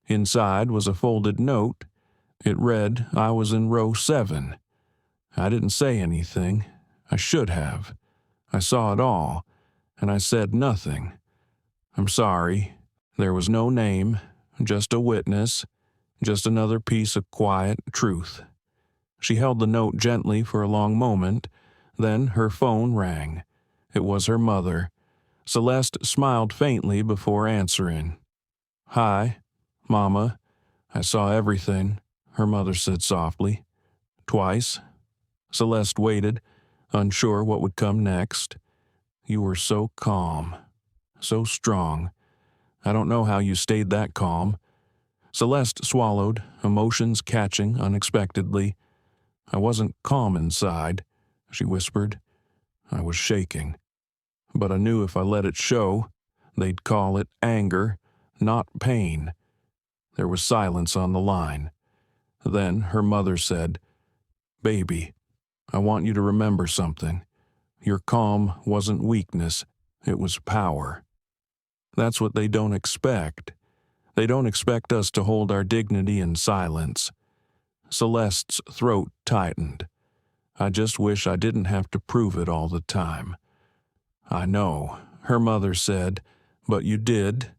Speaker 1: Inside was a folded note. It read, I was in row 7. I didn't say anything. I should have. I saw it all, and I said nothing. I'm sorry. There was no name, just a witness, just another piece of quiet truth. She held the note gently for a long moment, then her phone rang. It was her mother. Celeste smiled faintly before answering. Hi, Mama. I saw everything, her mother said softly. Twice. Celeste waited, unsure what would come next. You were so calm, so strong. I don't know how you stayed that calm. Celeste swallowed, emotions catching unexpectedly. I wasn't calm inside, she whispered. I was shaking. But I knew if I let it show, they'd call it anger, not pain. There was silence on the line. Then her mother said, Baby, I want you to remember something. Your calm wasn't weakness, it was power. That's what they don't expect. They don't expect us to hold our dignity in silence. Celeste's throat tightened. I just wish I didn't have to prove it all the time. I know, her mother said, but you did,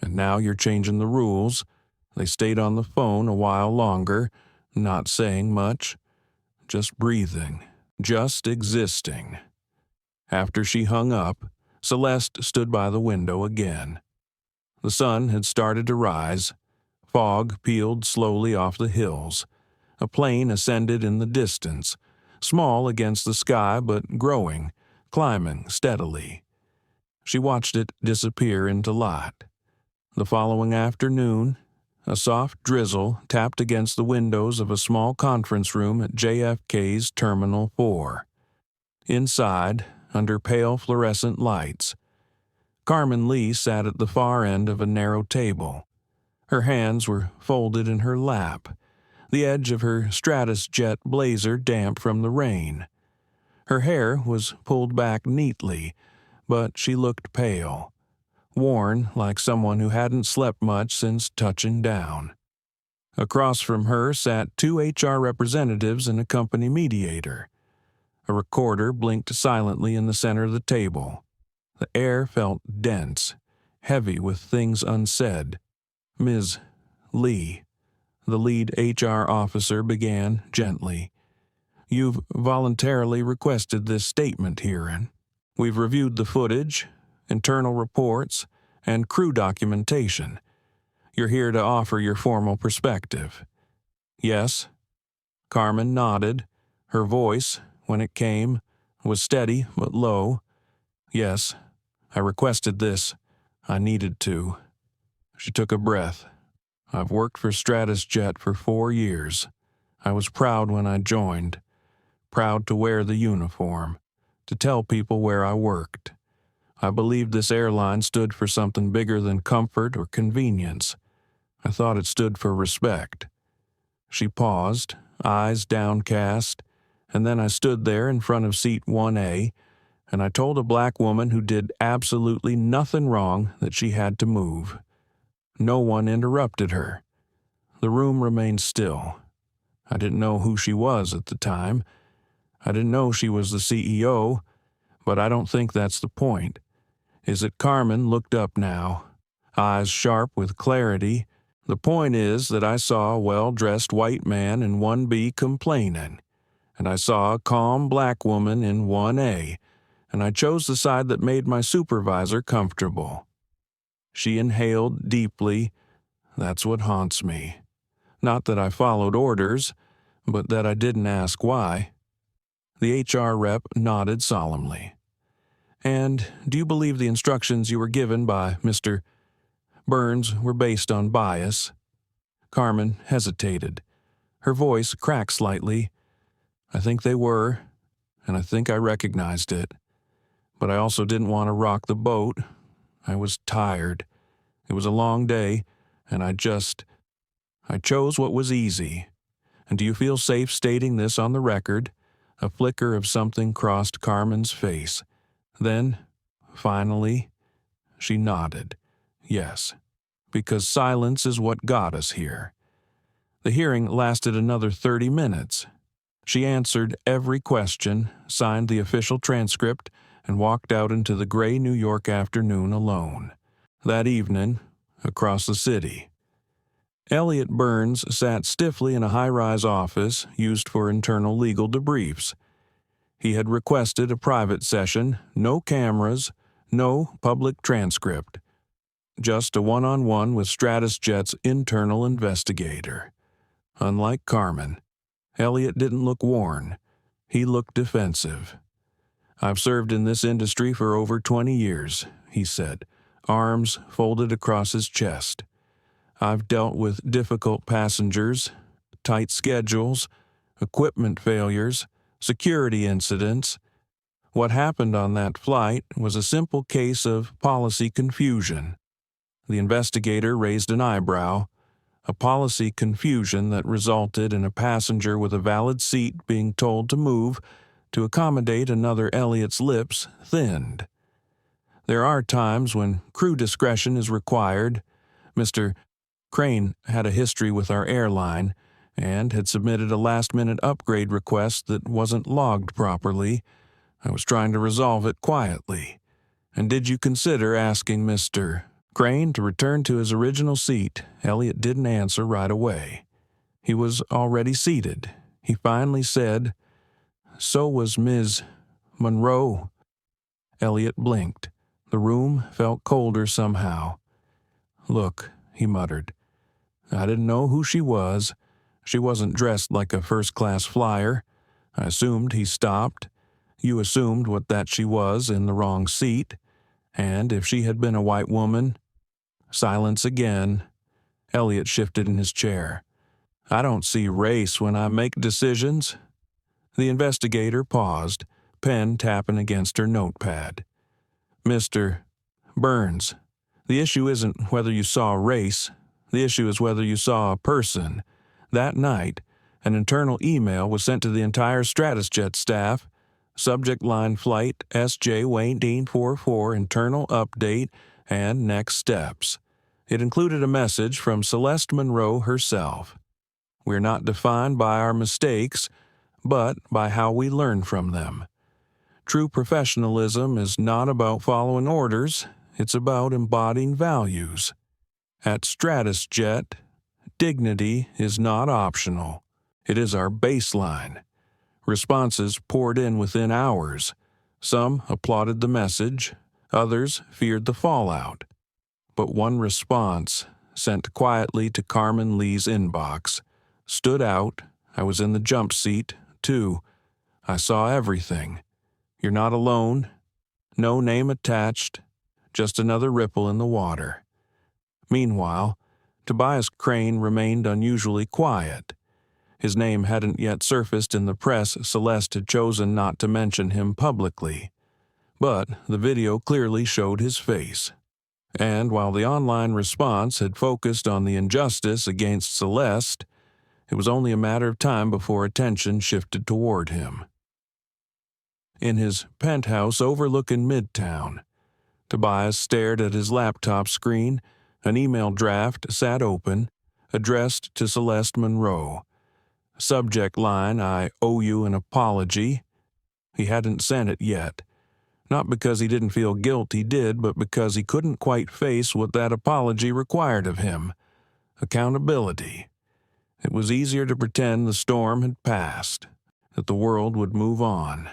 Speaker 1: and now you're changing the rules. They stayed on the phone a while longer, not saying much, just breathing, just existing. After she hung up, Celeste stood by the window again. The sun had started to rise. Fog peeled slowly off the hills. A plane ascended in the distance, small against the sky but growing, climbing steadily. She watched it disappear into light. The following afternoon, a soft drizzle tapped against the windows of a small conference room at JFK's Terminal 4. Inside, under pale fluorescent lights, Carmen Lee sat at the far end of a narrow table. Her hands were folded in her lap, the edge of her StratusJet blazer damp from the rain. Her hair was pulled back neatly, but she looked pale, worn like someone who hadn't slept much since touching down. Across from her sat 2 HR representatives and a company mediator. A recorder blinked silently in the center of the table. The air felt dense, heavy with things unsaid. Ms. Lee, the lead HR officer, began gently. You've voluntarily requested this statement hearing. We've reviewed the footage, internal reports, and crew documentation. You're here to offer your formal perspective. Yes? Carmen nodded. Her voice, when it came, was steady but low. Yes, I requested this. I needed to. She took a breath. I've worked for StratusJet for 4 years. I was proud when I joined. Proud to wear the uniform, to tell people where I worked. I believed this airline stood for something bigger than comfort or convenience. I thought it stood for respect. She paused, eyes downcast, and then I stood there in front of seat 1A, and I told a black woman who did absolutely nothing wrong that she had to move. No one interrupted her. The room remained still. I didn't know who she was at the time. I didn't know she was the CEO, but I don't think that's the point. Is that Carmen looked up now, eyes sharp with clarity. The point is that I saw a well-dressed white man in 1B complaining, and I saw a calm black woman in 1A, and I chose the side that made my supervisor comfortable. She inhaled deeply. That's what haunts me. Not that I followed orders, but that I didn't ask why. The HR rep nodded solemnly. And do you believe the instructions you were given by Mr. Burns were based on bias? Carmen hesitated. Her voice cracked slightly. I think they were, and I think I recognized it. But I also didn't want to rock the boat. I was tired. It was a long day, and I chose what was easy. And do you feel safe stating this on the record? A flicker of something crossed Carmen's face. Then, finally, she nodded. Yes, because silence is what got us here. The hearing lasted another 30 minutes. She answered every question, signed the official transcript, and walked out into the gray New York afternoon alone. That evening, across the city, Elliot Burns sat stiffly in a high-rise office used for internal legal debriefs. He had requested a private session, no cameras, no public transcript. Just a one-on-one with StratusJet's internal investigator. Unlike Carmen, Elliot didn't look worn. He looked defensive. I've served in this industry for over 20 years, he said, arms folded across his chest. I've dealt with difficult passengers, tight schedules, equipment failures, security incidents. What happened on that flight was a simple case of policy confusion. The investigator raised an eyebrow, a policy confusion that resulted in a passenger with a valid seat being told to move to accommodate another. Elliot's lips thinned. There are times when crew discretion is required. Mr. Crane had a history with our airline and had submitted a last-minute upgrade request that wasn't logged properly. I was trying to resolve it quietly. And did you consider asking Mr. Crane to return to his original seat? Elliot didn't answer right away. He was already seated. He finally said, "So was Ms. Monroe." Elliot blinked. The room felt colder somehow. "Look," he muttered. "I didn't know who she was. She wasn't dressed like a first-class flyer. I assumed he stopped. You assumed that she was in the wrong seat. And if she had been a white woman..." Silence again. Elliot shifted in his chair. "I don't see race when I make decisions." The investigator paused, pen tapping against her notepad. "Mr. Burns, the issue isn't whether you saw race. The issue is whether you saw a person. That night, an internal email was sent to the entire StratusJet staff. Subject line Flight SJ1844 internal update and next steps. It included a message from Celeste Monroe herself. We're not defined by our mistakes, but by how we learn from them. True professionalism is not about following orders, it's about embodying values. At StratusJet, dignity is not optional. It is our baseline." Responses poured in within hours. Some applauded the message, others feared the fallout. But one response, sent quietly to Carmen Lee's inbox, stood out. I was in the jump seat, too. I saw everything. You're not alone. No name attached. Just another ripple in the water. Meanwhile, Tobias Crane remained unusually quiet. His name hadn't yet surfaced in the press. Celeste had chosen not to mention him publicly. But the video clearly showed his face. And while the online response had focused on the injustice against Celeste, it was only a matter of time before attention shifted toward him. in his penthouse overlooking Midtown. Tobias stared at his laptop screen. An email draft sat open, addressed to Celeste Monroe. Subject line, "I owe you an apology." He hadn't sent it yet. Not because he didn't feel guilt he did, but because he couldn't quite face what that apology required of him. Accountability. It was easier to pretend the storm had passed, that the world would move on.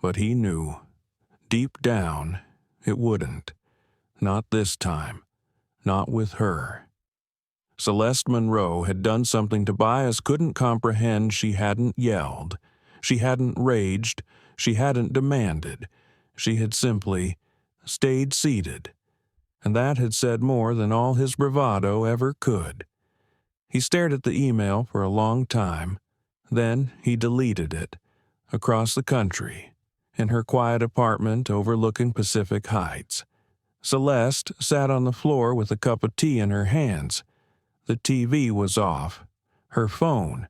Speaker 1: But he knew, deep down, it wouldn't. Not this time. Not with her. Celeste Monroe had done something Tobias couldn't comprehend. She hadn't yelled. She hadn't raged. She hadn't demanded. She had simply stayed seated. And that had said more than all his bravado ever could. He stared at the email for a long time. Then he deleted it. Across the country, in her quiet apartment overlooking Pacific Heights, Celeste sat on the floor with a cup of tea in her hands. The TV was off. Her phone,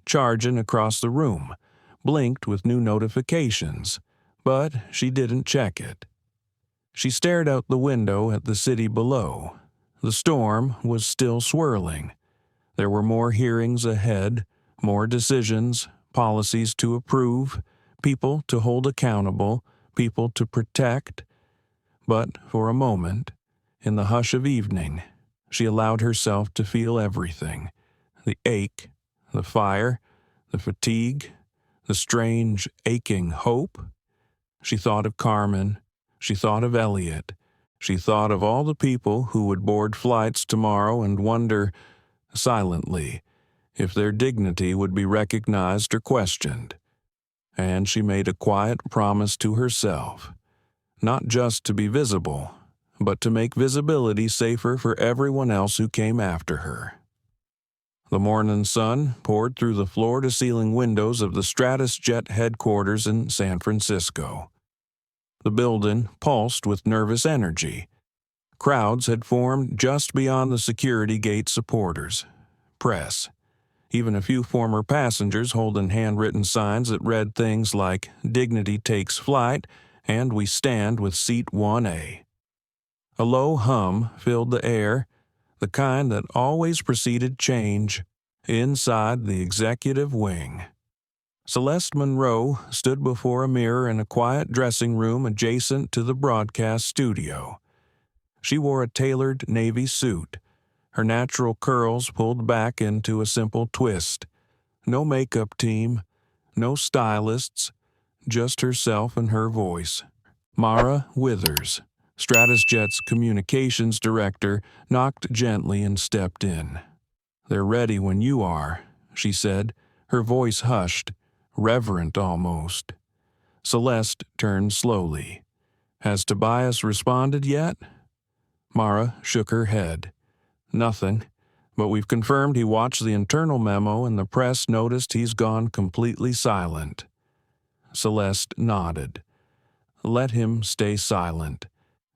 Speaker 1: charging across the room, blinked with new notifications, but she didn't check it. She stared out the window at the city below. The storm was still swirling. There were more hearings ahead, more decisions, policies to approve, people to hold accountable, people to protect. But for a moment, in the hush of evening, she allowed herself to feel everything: the ache, the fire, the fatigue, the strange, aching hope. She thought of Carmen. She thought of Elliot. She thought of all the people who would board flights tomorrow and wonder, silently, if their dignity would be recognized or questioned. And she made a quiet promise to herself, not just to be visible, but to make visibility safer for everyone else who came after her. The morning sun poured through the floor-to-ceiling windows of the StratusJet headquarters in San Francisco. The building pulsed with nervous energy. Crowds had formed just beyond the security gate supporters. Press. Even a few former passengers holding handwritten signs that read things like "Dignity takes flight" and "We stand with seat 1A." A low hum filled the air, the kind that always preceded change, inside the executive wing. Celeste Monroe stood before a mirror in a quiet dressing room adjacent to the broadcast studio. She wore a tailored navy suit, her natural curls pulled back into a simple twist. No makeup team, no stylists, just herself and her voice. Mara Withers, StratusJet's communications director, knocked gently and stepped in. "They're ready when you are," she said, her voice hushed, reverent almost. Celeste turned slowly. "Has Tobias responded yet?" Mara shook her head. "Nothing, but we've confirmed he watched the internal memo and the press noticed he's gone completely silent." Celeste nodded. "Let him stay silent.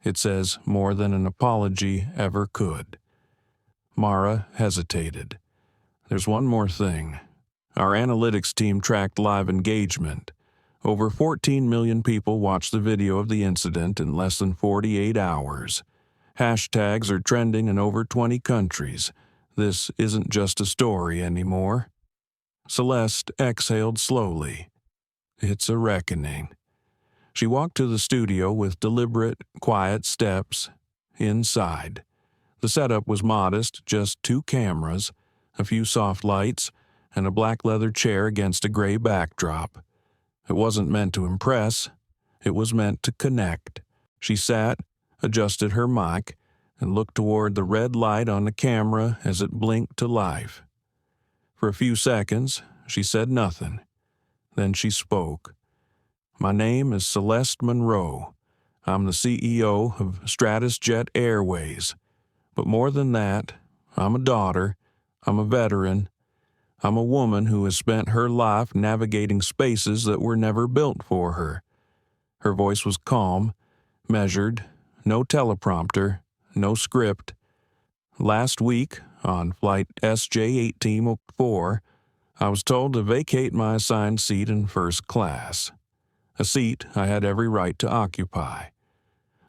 Speaker 1: It says more than an apology ever could." Mara hesitated. "There's one more thing. Our analytics team tracked live engagement. Over 14 million people watched the video of the incident in less than 48 hours. Hashtags are trending in over 20 countries. This isn't just a story anymore." Celeste exhaled slowly. "It's a reckoning." She walked to the studio with deliberate, quiet steps. Inside, the setup was modest, just 2 cameras, a few soft lights, and a black leather chair against a gray backdrop. It wasn't meant to impress. It was meant to connect. She sat, adjusted her mic, and looked toward the red light on the camera as it blinked to life. For a few seconds, she said nothing. Then she spoke. "My name is Celeste Monroe. I'm the CEO of StratusJet Airways. But more than that, I'm a daughter. I'm a veteran. I'm a woman who has spent her life navigating spaces that were never built for her." Her voice was calm, measured, no teleprompter, no script. "Last week, on Flight SJ1844, I was told to vacate my assigned seat in first class. a seat I had every right to occupy.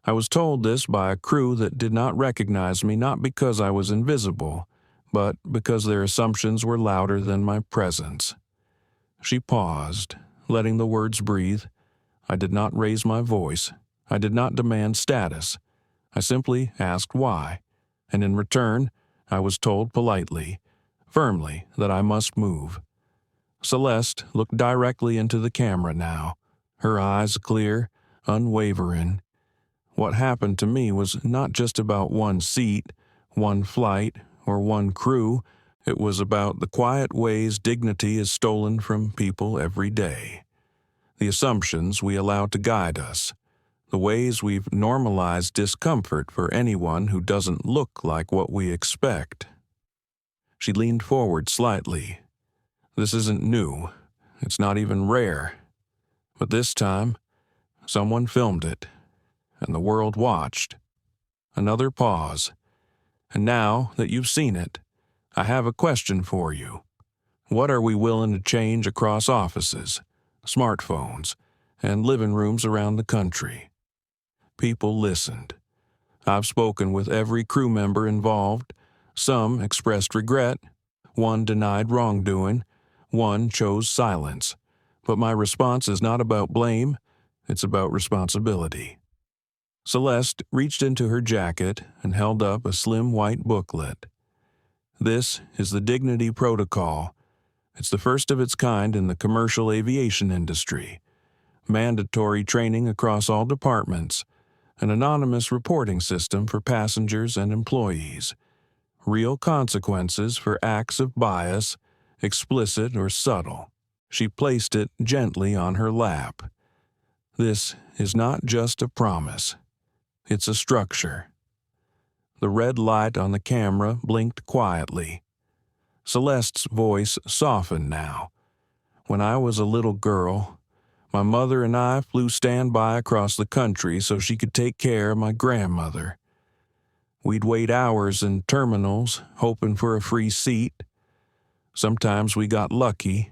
Speaker 1: I was told this by a crew that did not recognize me not because I was invisible, but because their assumptions were louder than my presence. She paused, letting the words breathe. I did not raise my voice. I did not demand status. I simply asked why, and in return, I was told politely, firmly, that I must move. Celeste looked directly into the camera now, her eyes clear, unwavering. What happened to me was not just about one seat, one flight, or one crew. It was about the quiet ways dignity is stolen from people every day. The assumptions we allow to guide us. The ways we've normalized discomfort for anyone who doesn't look like what we expect. She leaned forward slightly. This isn't new. It's not even rare. But this time, someone filmed it, and the world watched. Another pause. And now that you've seen it, I have a question for you. What are we willing to change across offices, smartphones, and living rooms around the country? People listened. I've spoken with every crew member involved. Some expressed regret. One denied wrongdoing. One chose silence. But my response is not about blame. It's about responsibility. Celeste reached into her jacket and held up a slim white booklet. This is the Dignity Protocol. It's the first of its kind in the commercial aviation industry. Mandatory training across all departments. An anonymous reporting system for passengers and employees. Real consequences for acts of bias, explicit or subtle. She placed it gently on her lap. This is not just a promise. It's a structure. The red light on the camera blinked quietly. Celeste's voice softened now. When I was a little girl, my mother and I flew standby across the country so she could take care of my grandmother. We'd wait hours in terminals, hoping for a free seat. Sometimes we got lucky,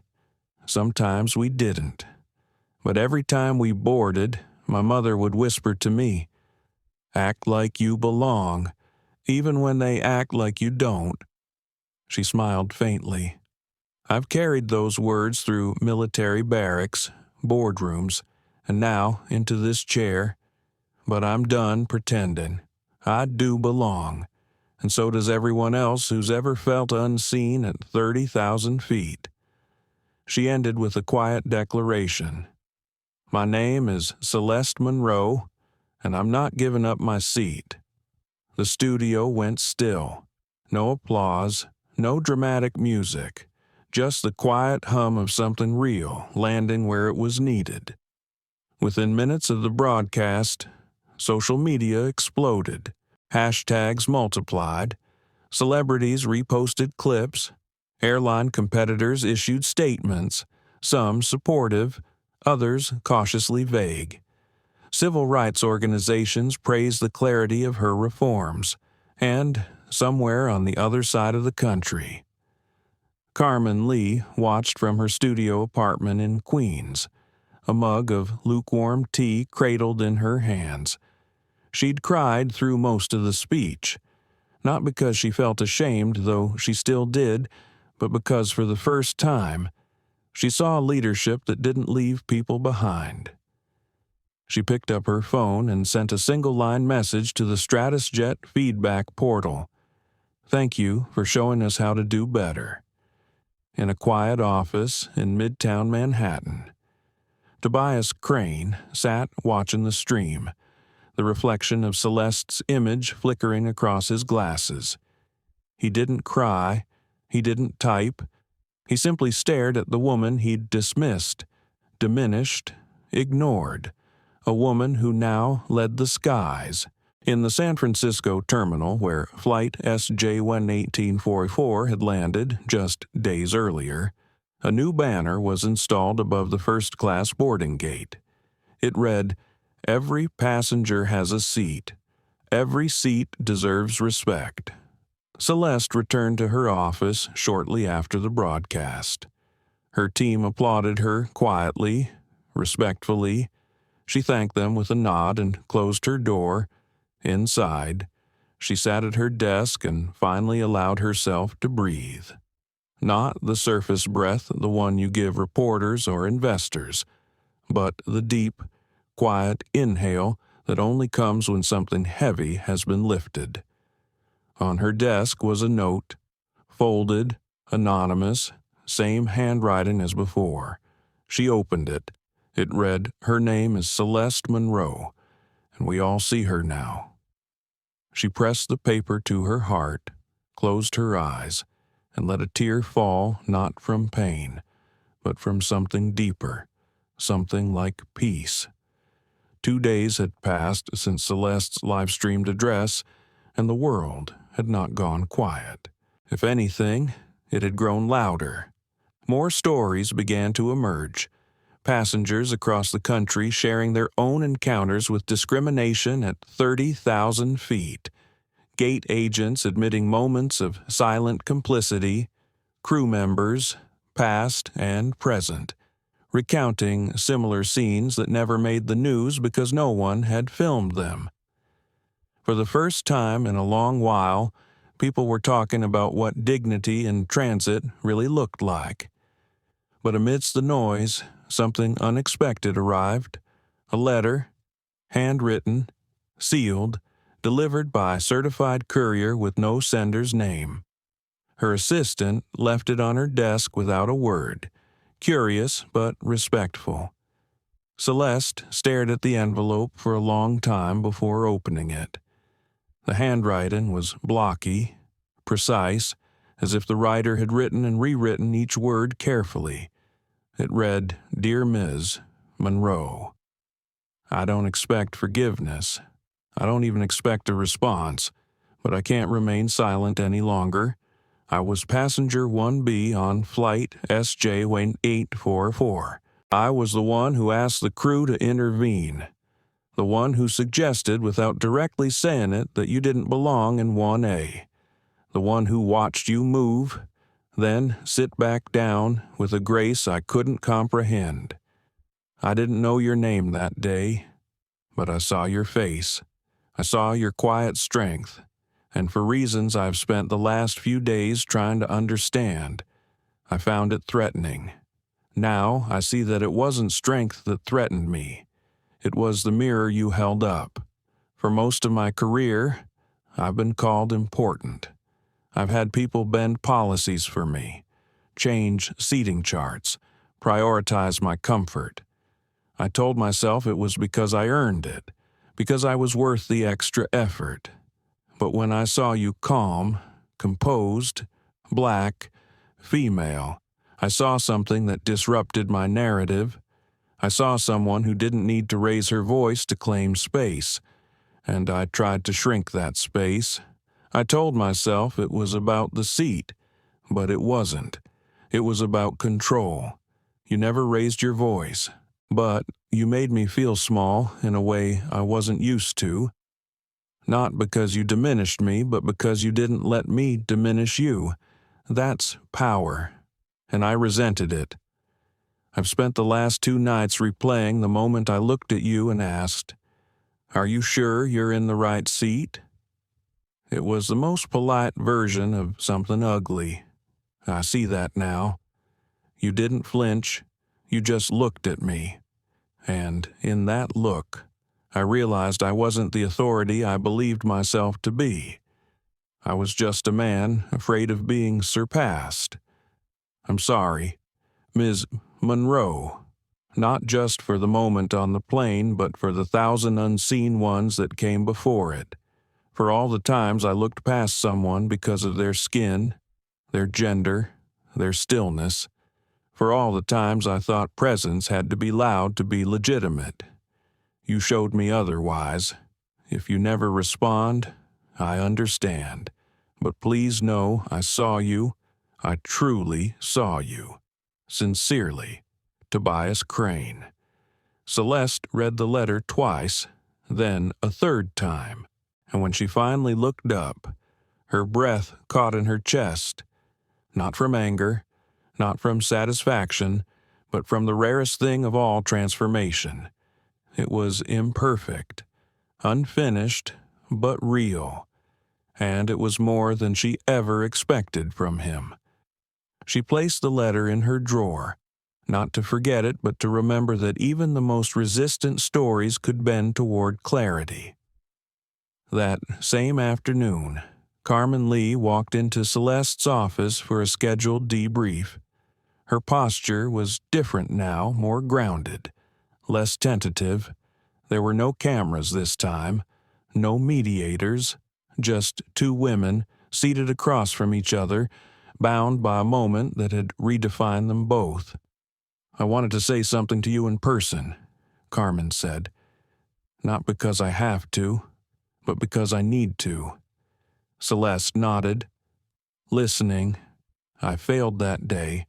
Speaker 1: sometimes we didn't. But every time we boarded, my mother would whisper to me, "Act like you belong, even when they act like you don't." She smiled faintly. I've carried those words through military barracks, boardrooms, and now into this chair. But I'm done pretending. I do belong, and so does everyone else who's ever felt unseen at 30,000 feet. She ended with a quiet declaration. My name is Celeste Monroe, and I'm not giving up my seat. The studio went still. No applause, no dramatic music, just the quiet hum of something real landing where it was needed. Within minutes of the broadcast, social media exploded. Hashtags multiplied. Celebrities reposted clips. Airline competitors issued statements, some supportive, others cautiously vague. Civil rights organizations praised the clarity of her reforms, and somewhere on the other side of the country, Carmen Lee watched from her studio apartment in Queens, a mug of lukewarm tea cradled in her hands. She'd cried through most of the speech, not because she felt ashamed, though she still did, but because for the first time, she saw leadership that didn't leave people behind. She picked up her phone and sent a single-line message to the StratusJet feedback portal. "Thank you for showing us how to do better." In a quiet office in Midtown Manhattan, Tobias Crane sat watching the stream, the reflection of Celeste's image flickering across his glasses. He didn't cry, he didn't type, he simply stared at the woman he'd dismissed, diminished, ignored, a woman who now led the skies. In the San Francisco terminal where Flight SJ1844 had landed just days earlier, a new banner was installed above the first-class boarding gate. It read, "Every passenger has a seat. Every seat deserves respect." Celeste returned to her office shortly after the broadcast. Her team applauded her quietly, Respectfully, she thanked them with a nod and closed her door. Inside, she sat at her desk and finally allowed herself to breathe. Not the surface breath, the one you give reporters or investors, but the deep, quiet inhale that only comes when something heavy has been lifted. On her desk was a note, folded, anonymous, same handwriting as before. She opened it. It read, "Her name is Celeste Monroe, and we all see her now." She pressed the paper to her heart, closed her eyes, and let a tear fall not from pain, but from something deeper, something like peace. 2 days had passed since Celeste's live-streamed address, and the world had not gone quiet. If anything, it had grown louder. More stories began to emerge. Passengers across the country sharing their own encounters with discrimination at 30,000 feet. Gate agents admitting moments of silent complicity. Crew members, past and present, recounting similar scenes that never made the news because no one had filmed them. For the first time in a long while, people were talking about what dignity in transit really looked like. But amidst the noise, something unexpected arrived. A letter, handwritten, sealed, delivered by a certified courier with no sender's name. Her assistant left it on her desk without a word, curious but respectful. Celeste stared at the envelope for a long time before opening it. The handwriting was blocky, precise, as if the writer had written and rewritten each word carefully. It read, "Dear Ms. Monroe, I don't expect forgiveness. I don't even expect a response, but I can't remain silent any longer. I was passenger 1B on Flight SJ1844. I was the one who asked the crew to intervene, the one who suggested without directly saying it that you didn't belong in 1A, the one who watched you move, then sit back down with a grace I couldn't comprehend. I didn't know your name that day, but I saw your face. I saw your quiet strength, and for reasons I've spent the last few days trying to understand, I found it threatening. Now I see that it wasn't strength that threatened me. It was the mirror you held up. For most of my career, I've been called important. I've had people bend policies for me, change seating charts, prioritize my comfort. I told myself it was because I earned it, because I was worth the extra effort. But when I saw you calm, composed, black, female, I saw something that disrupted my narrative. I saw someone who didn't need to raise her voice to claim space, and I tried to shrink that space. I told myself it was about the seat, but it wasn't. It was about control. You never raised your voice, but you made me feel small in a way I wasn't used to. Not because you diminished me, but because you didn't let me diminish you. That's power, and I resented it. I've spent the last 2 nights replaying the moment I looked at you and asked, "Are you sure you're in the right seat?" It was the most polite version of something ugly. I see that now. You didn't flinch. You just looked at me. And in that look, I realized I wasn't the authority I believed myself to be. I was just a man afraid of being surpassed. I'm sorry, Ms. Monroe, not just for the moment on the plane, but for the 1,000 unseen ones that came before it. For all the times I looked past someone because of their skin, their gender, their stillness. For all the times I thought presence had to be loud to be legitimate. You showed me otherwise. If you never respond, I understand. But please know I saw you. I truly saw you. Sincerely, Tobias Crane. Celeste read the letter twice, then a third time, and when she finally looked up, her breath caught in her chest, not from anger, not from satisfaction, but from the rarest thing of all transformation. It was imperfect, unfinished, but real, and it was more than she ever expected from him. She placed the letter in her drawer, not to forget it, but to remember that even the most resistant stories could bend toward clarity. That same afternoon, Carmen Lee walked into Celeste's office for a scheduled debrief. Her posture was different now, more grounded, less tentative. There were no cameras this time, no mediators, just two women seated across from each other, bound by a moment that had redefined them both. "I wanted to say something to you in person," Carmen said. "Not because I have to, but because I need to." Celeste nodded. "Listening. I failed that day.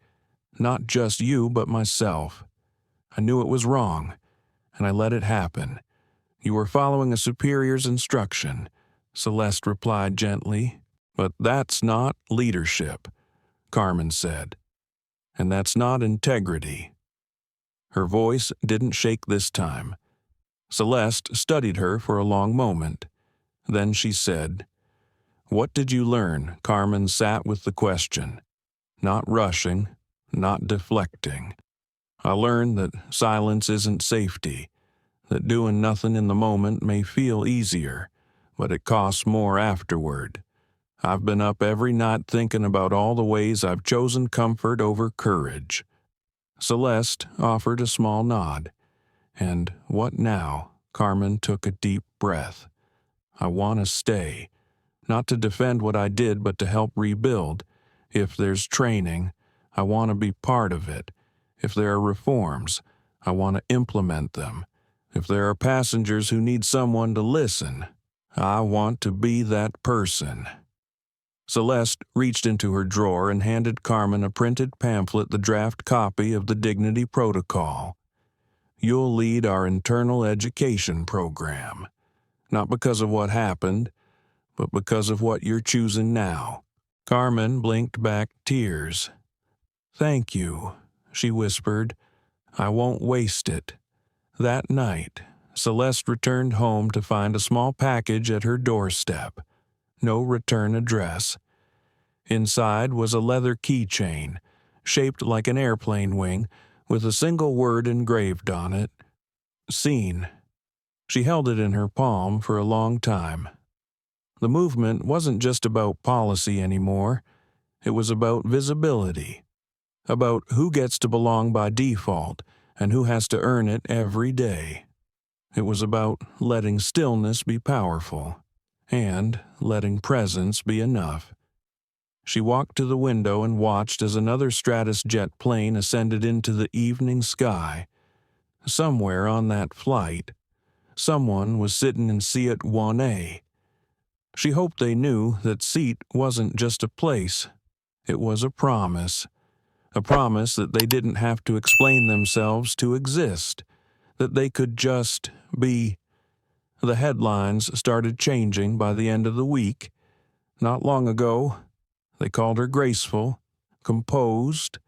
Speaker 1: Not just you, but myself. I knew it was wrong, and I let it happen. You were following a superior's instruction," Celeste replied gently. "But that's not leadership," Carmen said. "And that's not integrity." Her voice didn't shake this time. Celeste studied her for a long moment. Then she said, "What did you learn?" Carmen sat with the question, not rushing, not deflecting. "I learned that silence isn't safety, that doing nothing in the moment may feel easier, but it costs more afterward. I've been up every night thinking about all the ways I've chosen comfort over courage." Celeste offered a small nod. "And what now?" Carmen took a deep breath. "I want to stay, not to defend what I did, but to help rebuild. If there's training, I want to be part of it. If there are reforms, I want to implement them. If there are passengers who need someone to listen, I want to be that person." Celeste reached into her drawer and handed Carmen a printed pamphlet, the draft copy of the Dignity Protocol. "You'll lead our internal education program, not because of what happened, but because of what you're choosing now." Carmen blinked back tears. "Thank you," she whispered. "I won't waste it." That night, Celeste returned home to find a small package at her doorstep. No return address. Inside was a leather keychain, shaped like an airplane wing, with a single word engraved on it: "Seen." She held it in her palm for a long time. The movement wasn't just about policy anymore. It was about visibility, about who gets to belong by default and who has to earn it every day. It was about letting stillness be powerful and letting presence be enough. She walked to the window and watched as another StratusJet plane ascended into the evening sky. Somewhere on that flight, someone was sitting in seat 1A. She hoped they knew that seat wasn't just a place. It was a promise that they didn't have to explain themselves to exist, that they could just be. The headlines started changing by the end of the week. Not long ago, they called her graceful, composed,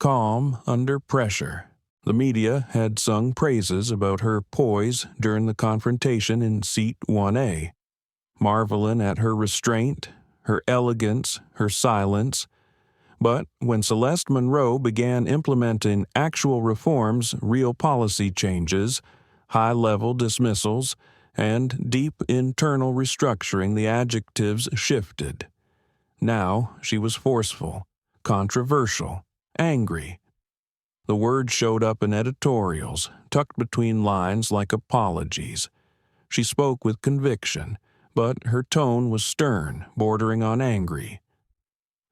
Speaker 1: calm under pressure. The media had sung praises about her poise during the confrontation in seat 1A, marveling at her restraint, her elegance, her silence. But when Celeste Monroe began implementing actual reforms, real policy changes, high-level dismissals, and deep internal restructuring, the adjectives shifted. Now she was forceful, controversial, angry. The words showed up in editorials, tucked between lines like apologies. She spoke with conviction, but her tone was stern, bordering on angry.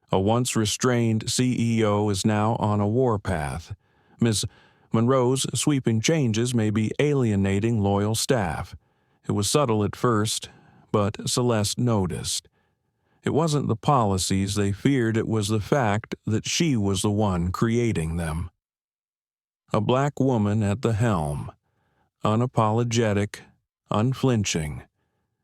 Speaker 1: A once restrained CEO is now on a warpath. Ms. Monroe's sweeping changes may be alienating loyal staff. It was subtle at first, but Celeste noticed. It wasn't the policies they feared, it was the fact that she was the one creating them. A black woman at the helm, unapologetic, unflinching.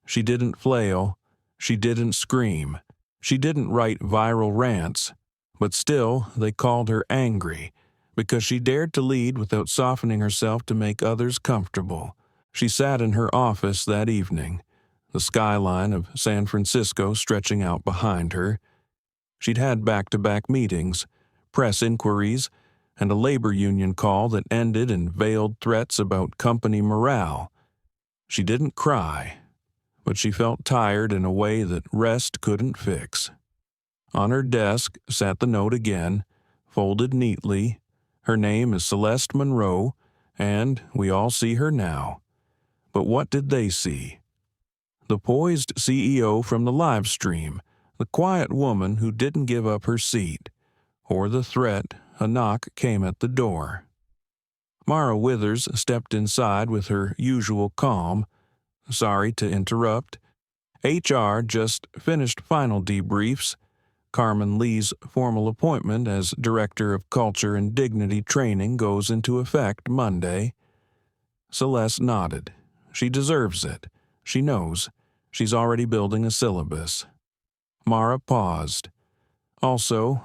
Speaker 1: She didn't flail, she didn't scream, she didn't write viral rants, but still they called her angry, because she dared to lead without softening herself to make others comfortable. She sat in her office that evening, the skyline of San Francisco stretching out behind her. She'd had back-to-back meetings, press inquiries, and a labor union call that ended in veiled threats about company morale. She didn't cry, but she felt tired in a way that rest couldn't fix. On her desk sat the note again, folded neatly. Her name is Celeste Monroe, and we all see her now. But what did they see? The poised CEO from the live stream, the quiet woman who didn't give up her seat, or the threat a knock came at the door. Mara Withers stepped inside with her usual calm. "Sorry to interrupt. HR just finished final debriefs. Carmen Lee's formal appointment as Director of Culture and Dignity Training goes into effect Monday." Celeste nodded. She deserves it. She knows. She's already building a syllabus. Mara paused. Also,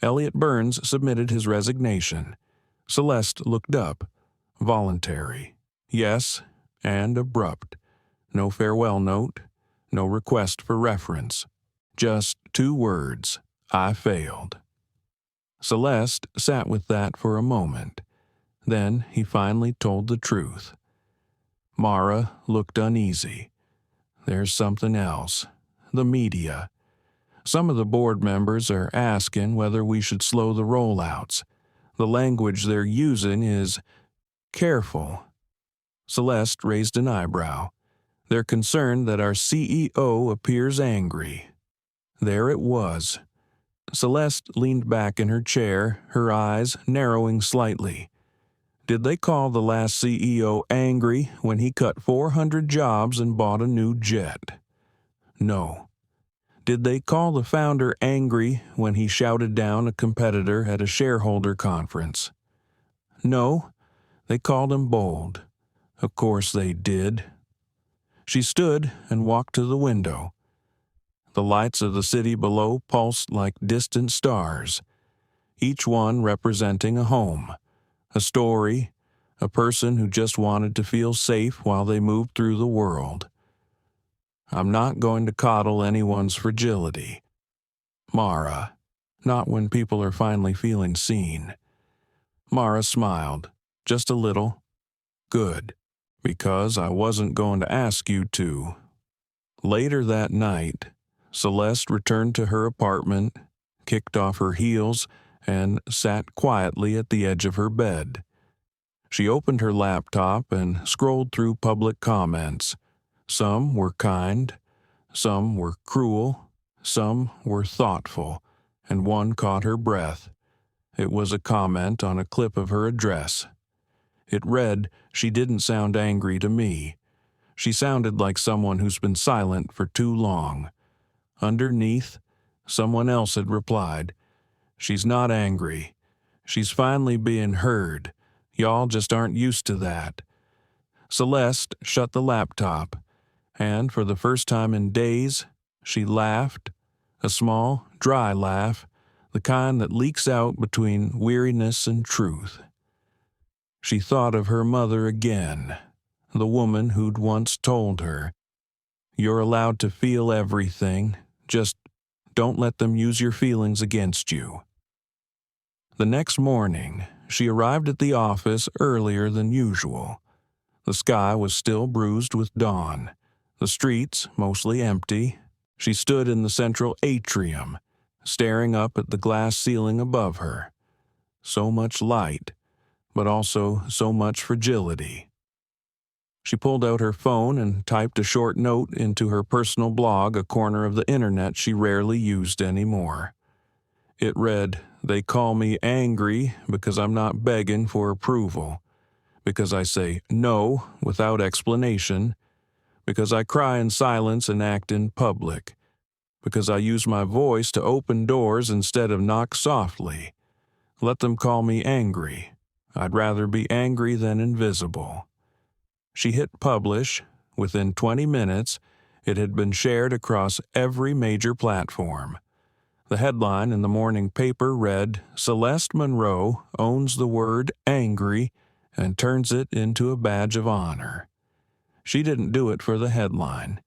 Speaker 1: Elliot Burns submitted his resignation. Celeste looked up. Voluntary. Yes, and abrupt. No farewell note. No request for reference. Just 2 words. I failed. Celeste sat with that for a moment. Then he finally told the truth. Mara looked uneasy. There's something else. The media. Some of the board members are asking whether we should slow the rollouts. The language they're using is careful. Celeste raised an eyebrow. They're concerned that our CEO appears angry. There it was. Celeste leaned back in her chair, her eyes narrowing slightly. Did they call the last CEO angry when he cut 400 jobs and bought a new jet? No. Did they call the founder angry when he shouted down a competitor at a shareholder conference? No. They called him bold. Of course they did. She stood and walked to the window. The lights of the city below pulsed like distant stars, each one representing a home, a story, a person who just wanted to feel safe while they moved through the world. I'm not going to coddle anyone's fragility. Mara, not when people are finally feeling seen. Mara smiled, just a little. Good, because I wasn't going to ask you to. Later that night, Celeste returned to her apartment, kicked off her heels, and sat quietly at the edge of her bed. She opened her laptop and scrolled through public comments. Some were kind, some were cruel, some were thoughtful, and one caught her breath. It was a comment on a clip of her address. It read, "She didn't sound angry to me. She sounded like someone who's been silent for too long." Underneath, someone else had replied, "She's not angry. She's finally being heard. Y'all just aren't used to that." Celeste shut the laptop, and for the first time in days, she laughed, a small, dry laugh, the kind that leaks out between weariness and truth. She thought of her mother again, the woman who'd once told her, "You're allowed to feel everything, just don't let them use your feelings against you." The next morning, she arrived at the office earlier than usual. The sky was still bruised with dawn, the streets mostly empty. She stood in the central atrium, staring up at the glass ceiling above her. So much light, but also so much fragility. She pulled out her phone and typed a short note into her personal blog, a corner of the internet she rarely used anymore. It read, "They call me angry because I'm not begging for approval, because I say no without explanation, because I cry in silence and act in public, because I use my voice to open doors instead of knock softly. Let them call me angry. I'd rather be angry than invisible." She hit publish. Within 20 minutes, it had been shared across every major platform. The headline in the morning paper read, "Celeste Monroe owns the word angry and turns it into a badge of honor." She didn't do it for the headline.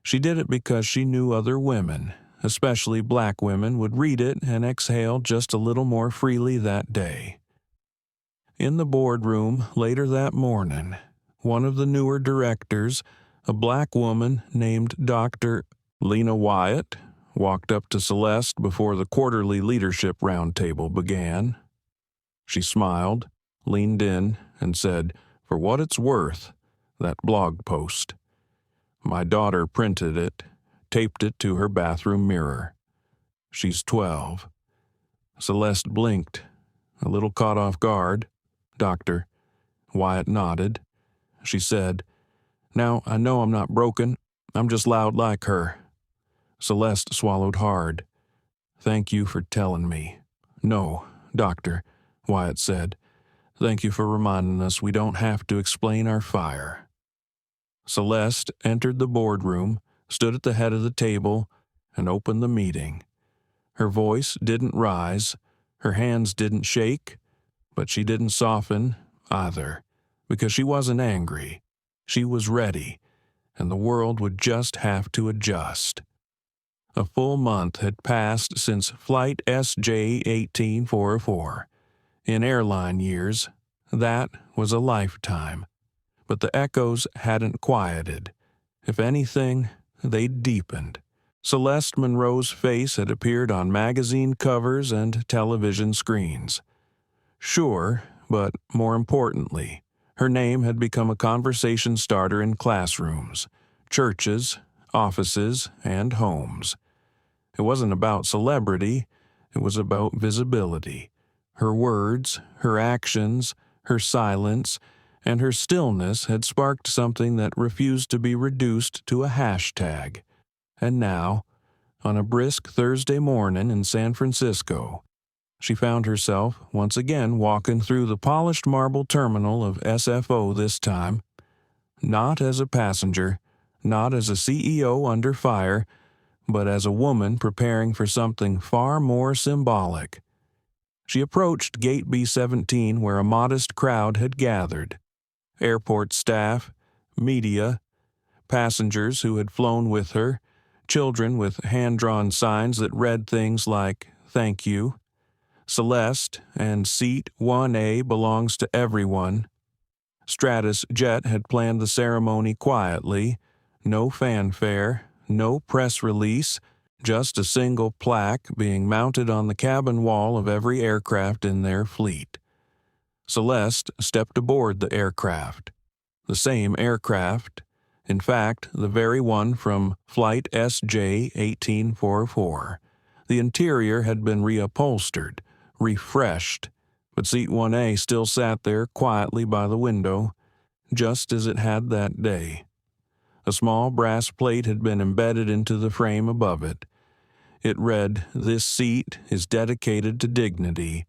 Speaker 1: She did it because she knew other women, especially black women, would read it and exhale just a little more freely that day. In the boardroom later that morning, one of the newer directors, a black woman named Dr. Lena Wyatt, walked up to Celeste before the quarterly leadership roundtable began. She smiled, leaned in, and said, "For what it's worth, that blog post. My daughter printed it, taped it to her bathroom mirror. She's 12. Celeste blinked, a little caught off guard. "Doctor." Wyatt nodded. She said, "Now, I know I'm not broken. I'm just loud like her." Celeste swallowed hard. "Thank you for telling me." "No, Doctor," Wyatt said. "Thank you for reminding us we don't have to explain our fire." Celeste entered the boardroom, stood at the head of the table, and opened the meeting. Her voice didn't rise, her hands didn't shake, but she didn't soften either, because she wasn't angry. She was ready, and the world would just have to adjust. A full month had passed since Flight SJ1844. In airline years, that was a lifetime. But the echoes hadn't quieted. If anything, they'd deepened. Celeste Monroe's face had appeared on magazine covers and television screens. Sure, but more importantly, her name had become a conversation starter in classrooms, churches, offices, and homes. It wasn't about celebrity, it was about visibility. Her words, her actions, her silence, and her stillness had sparked something that refused to be reduced to a hashtag. And now, on a brisk Thursday morning in San Francisco, she found herself once again walking through the polished marble terminal of SFO this time, not as a passenger, not as a CEO under fire, but as a woman preparing for something far more symbolic. She approached Gate B-17 where a modest crowd had gathered. Airport staff, media, passengers who had flown with her, children with hand-drawn signs that read things like, "Thank you," "Celeste," and "Seat 1A belongs to everyone." StratusJet had planned the ceremony quietly, no fanfare, no press release, just a single plaque being mounted on the cabin wall of every aircraft in their fleet. Celeste stepped aboard the aircraft. The same aircraft, in fact, the very one from Flight SJ1844. The interior had been reupholstered, refreshed, but Seat 1A still sat there quietly by the window, just as it had that day. A small brass plate had been embedded into the frame above it. It read, "This seat is dedicated to dignity,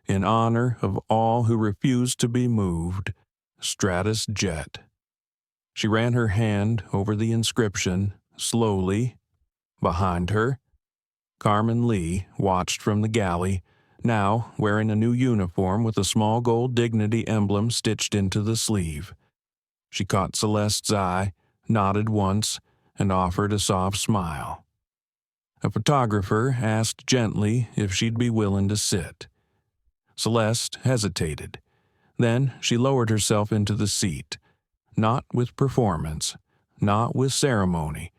Speaker 1: in honor of all who refuse to be moved. StratusJet." She ran her hand over the inscription, slowly. Behind her, Carmen Lee watched from the galley, now wearing a new uniform with a small gold dignity emblem stitched into the sleeve. She caught Celeste's eye, nodded once, and offered a soft smile. A photographer asked gently if she'd be willing to sit. Celeste hesitated. Then she lowered herself into the seat, not with performance, not with ceremony,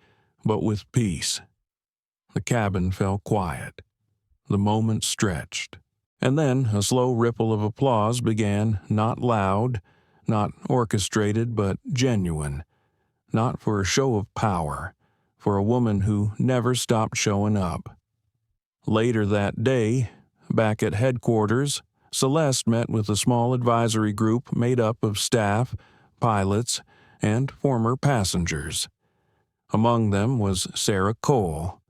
Speaker 1: but with peace. The cabin fell quiet. The moment stretched. And then a slow ripple of applause began, not loud, not orchestrated, but genuine. Not for a show of power, for a woman who never stopped showing up. Later that day, back at headquarters, Celeste met with a small advisory group made up of staff, pilots, and former passengers. Among them was Sarah Cole,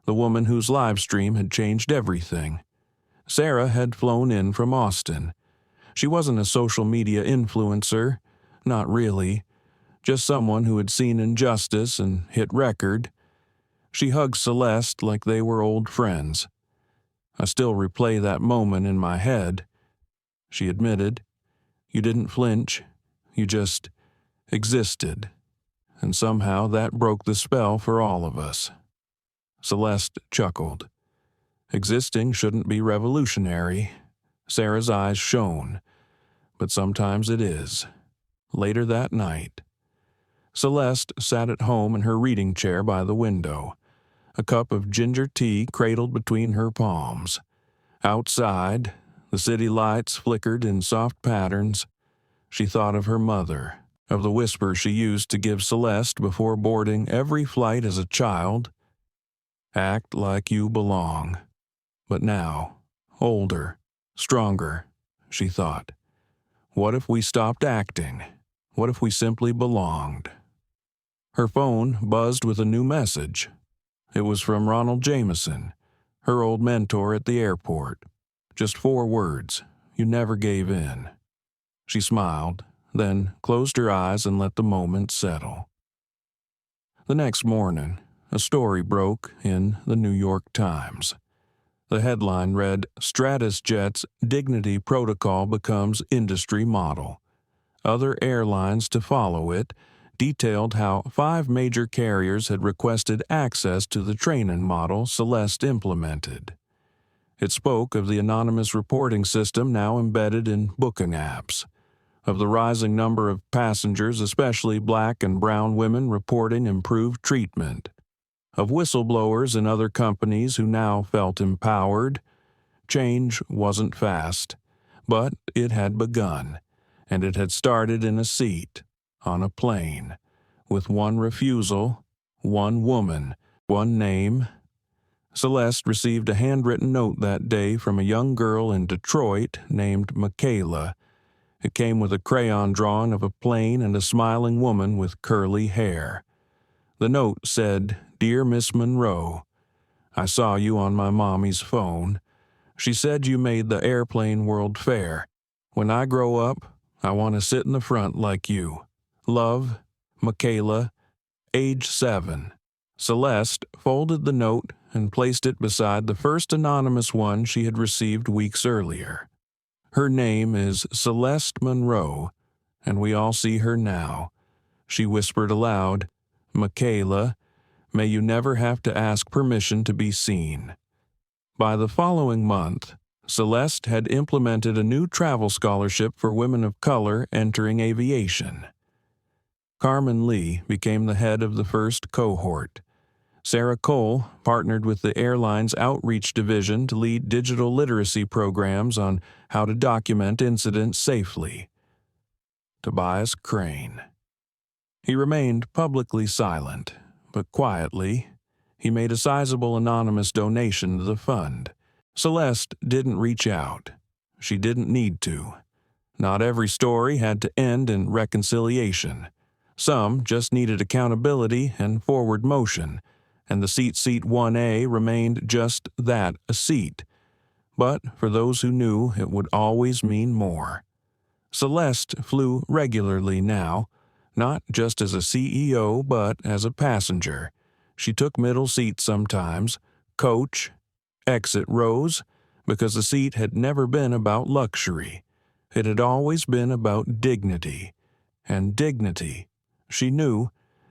Speaker 1: the woman whose live stream had changed everything. Sarah had flown in from Austin. She wasn't a social media influencer, not really, just someone who had seen injustice and hit record. She hugged Celeste like they were old friends. I still replay that moment in my head. She admitted, "You didn't flinch. You just existed." And somehow that broke the spell for all of us. Celeste chuckled. Existing shouldn't be revolutionary. Sarah's eyes shone. But sometimes it is. Later that night, Celeste sat at home in her reading chair by the window, a cup of ginger tea cradled between her palms. Outside, the city lights flickered in soft patterns. She thought of her mother, of the whisper she used to give Celeste before boarding every flight as a child. Act like you belong. But now, older, stronger, she thought. What if we stopped acting? What if we simply belonged? Her phone buzzed with a new message. It was from Ronald Jameson, her old mentor at the airport. Just 4 words: "You never gave in." She smiled, then closed her eyes and let the moment settle. The next morning, a story broke in the New York Times. The headline read, "StratusJet's Dignity Protocol Becomes Industry Model." Other airlines to follow it detailed how 5 major carriers had requested access to the training model Celeste implemented. It spoke of the anonymous reporting system now embedded in booking apps, of the rising number of passengers, especially black and brown women, reporting improved treatment, of whistleblowers in other companies who now felt empowered. Change wasn't fast, but it had begun, and it had started in a seat, on a plane, with one refusal, one woman, one name. Celeste received a handwritten note that day from a young girl in Detroit named Michaela. It came with a crayon drawing of a plane and a smiling woman with curly hair. The note said, "Dear Miss Monroe, I saw you on my mommy's phone. She said you made the airplane world fair. When I grow up, I want to sit in the front like you. Love, Michaela, age 7. Celeste folded the note and placed it beside the first anonymous one she had received weeks earlier. Her name is Celeste Monroe, and we all see her now. She whispered aloud, "Michaela, may you never have to ask permission to be seen." By the following month, Celeste had implemented a new travel scholarship for women of color entering aviation. Carmen Lee became the head of the first cohort. Sarah Cole partnered with the airline's outreach division to lead digital literacy programs on how to document incidents safely. Tobias Crane. He remained publicly silent, but quietly, he made a sizable anonymous donation to the fund. Celeste didn't reach out. She didn't need to. Not every story had to end in reconciliation. Some just needed accountability and forward motion, and the seat 1A remained just that, a seat. But for those who knew, it would always mean more. Celeste flew regularly now, not just as a CEO, but as a passenger. She took middle seats sometimes, coach, exit rows, because the seat had never been about luxury. It had always been about dignity. And dignity, she knew,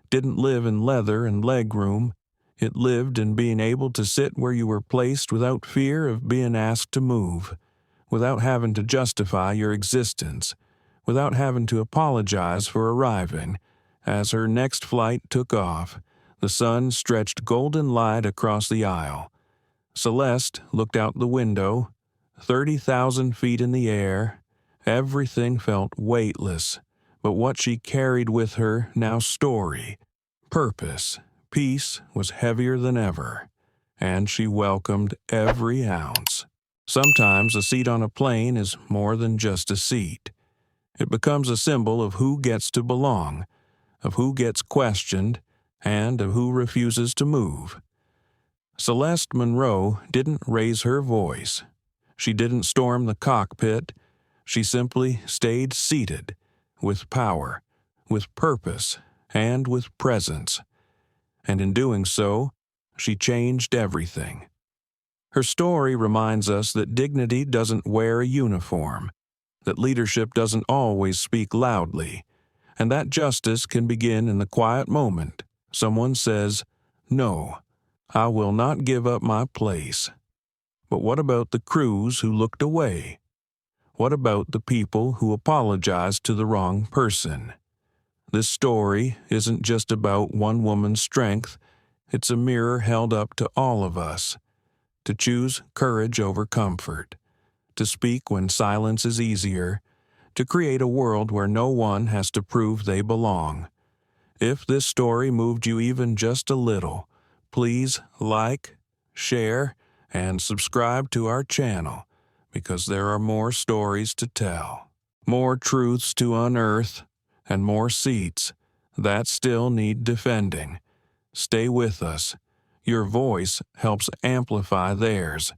Speaker 1: didn't live in leather and legroom. It lived in being able to sit where you were placed without fear of being asked to move, without having to justify your existence, without having to apologize for arriving. As her next flight took off, the sun stretched golden light across the aisle. Celeste looked out the window, 30,000 feet in the air. Everything felt weightless, but what she carried with her now story, purpose, peace was heavier than ever, and she welcomed every ounce. Sometimes a seat on a plane is more than just a seat. It becomes a symbol of who gets to belong, of who gets questioned, and of who refuses to move. Celeste Monroe didn't raise her voice. She didn't storm the cockpit. She simply stayed seated, with power, with purpose, and with presence. And in doing so, she changed everything. Her story reminds us that dignity doesn't wear a uniform, that leadership doesn't always speak loudly, and that justice can begin in the quiet moment someone says, "No, I will not give up my place." But what about the crews who looked away? What about the people who apologized to the wrong person? This story isn't just about one woman's strength, it's a mirror held up to all of us. To choose courage over comfort, to speak when silence is easier, to create a world where no one has to prove they belong. If this story moved you even just a little, please like, share, and subscribe to our channel, because there are more stories to tell, more truths to unearth, and more seats that still need defending. Stay with us. Your voice helps amplify theirs.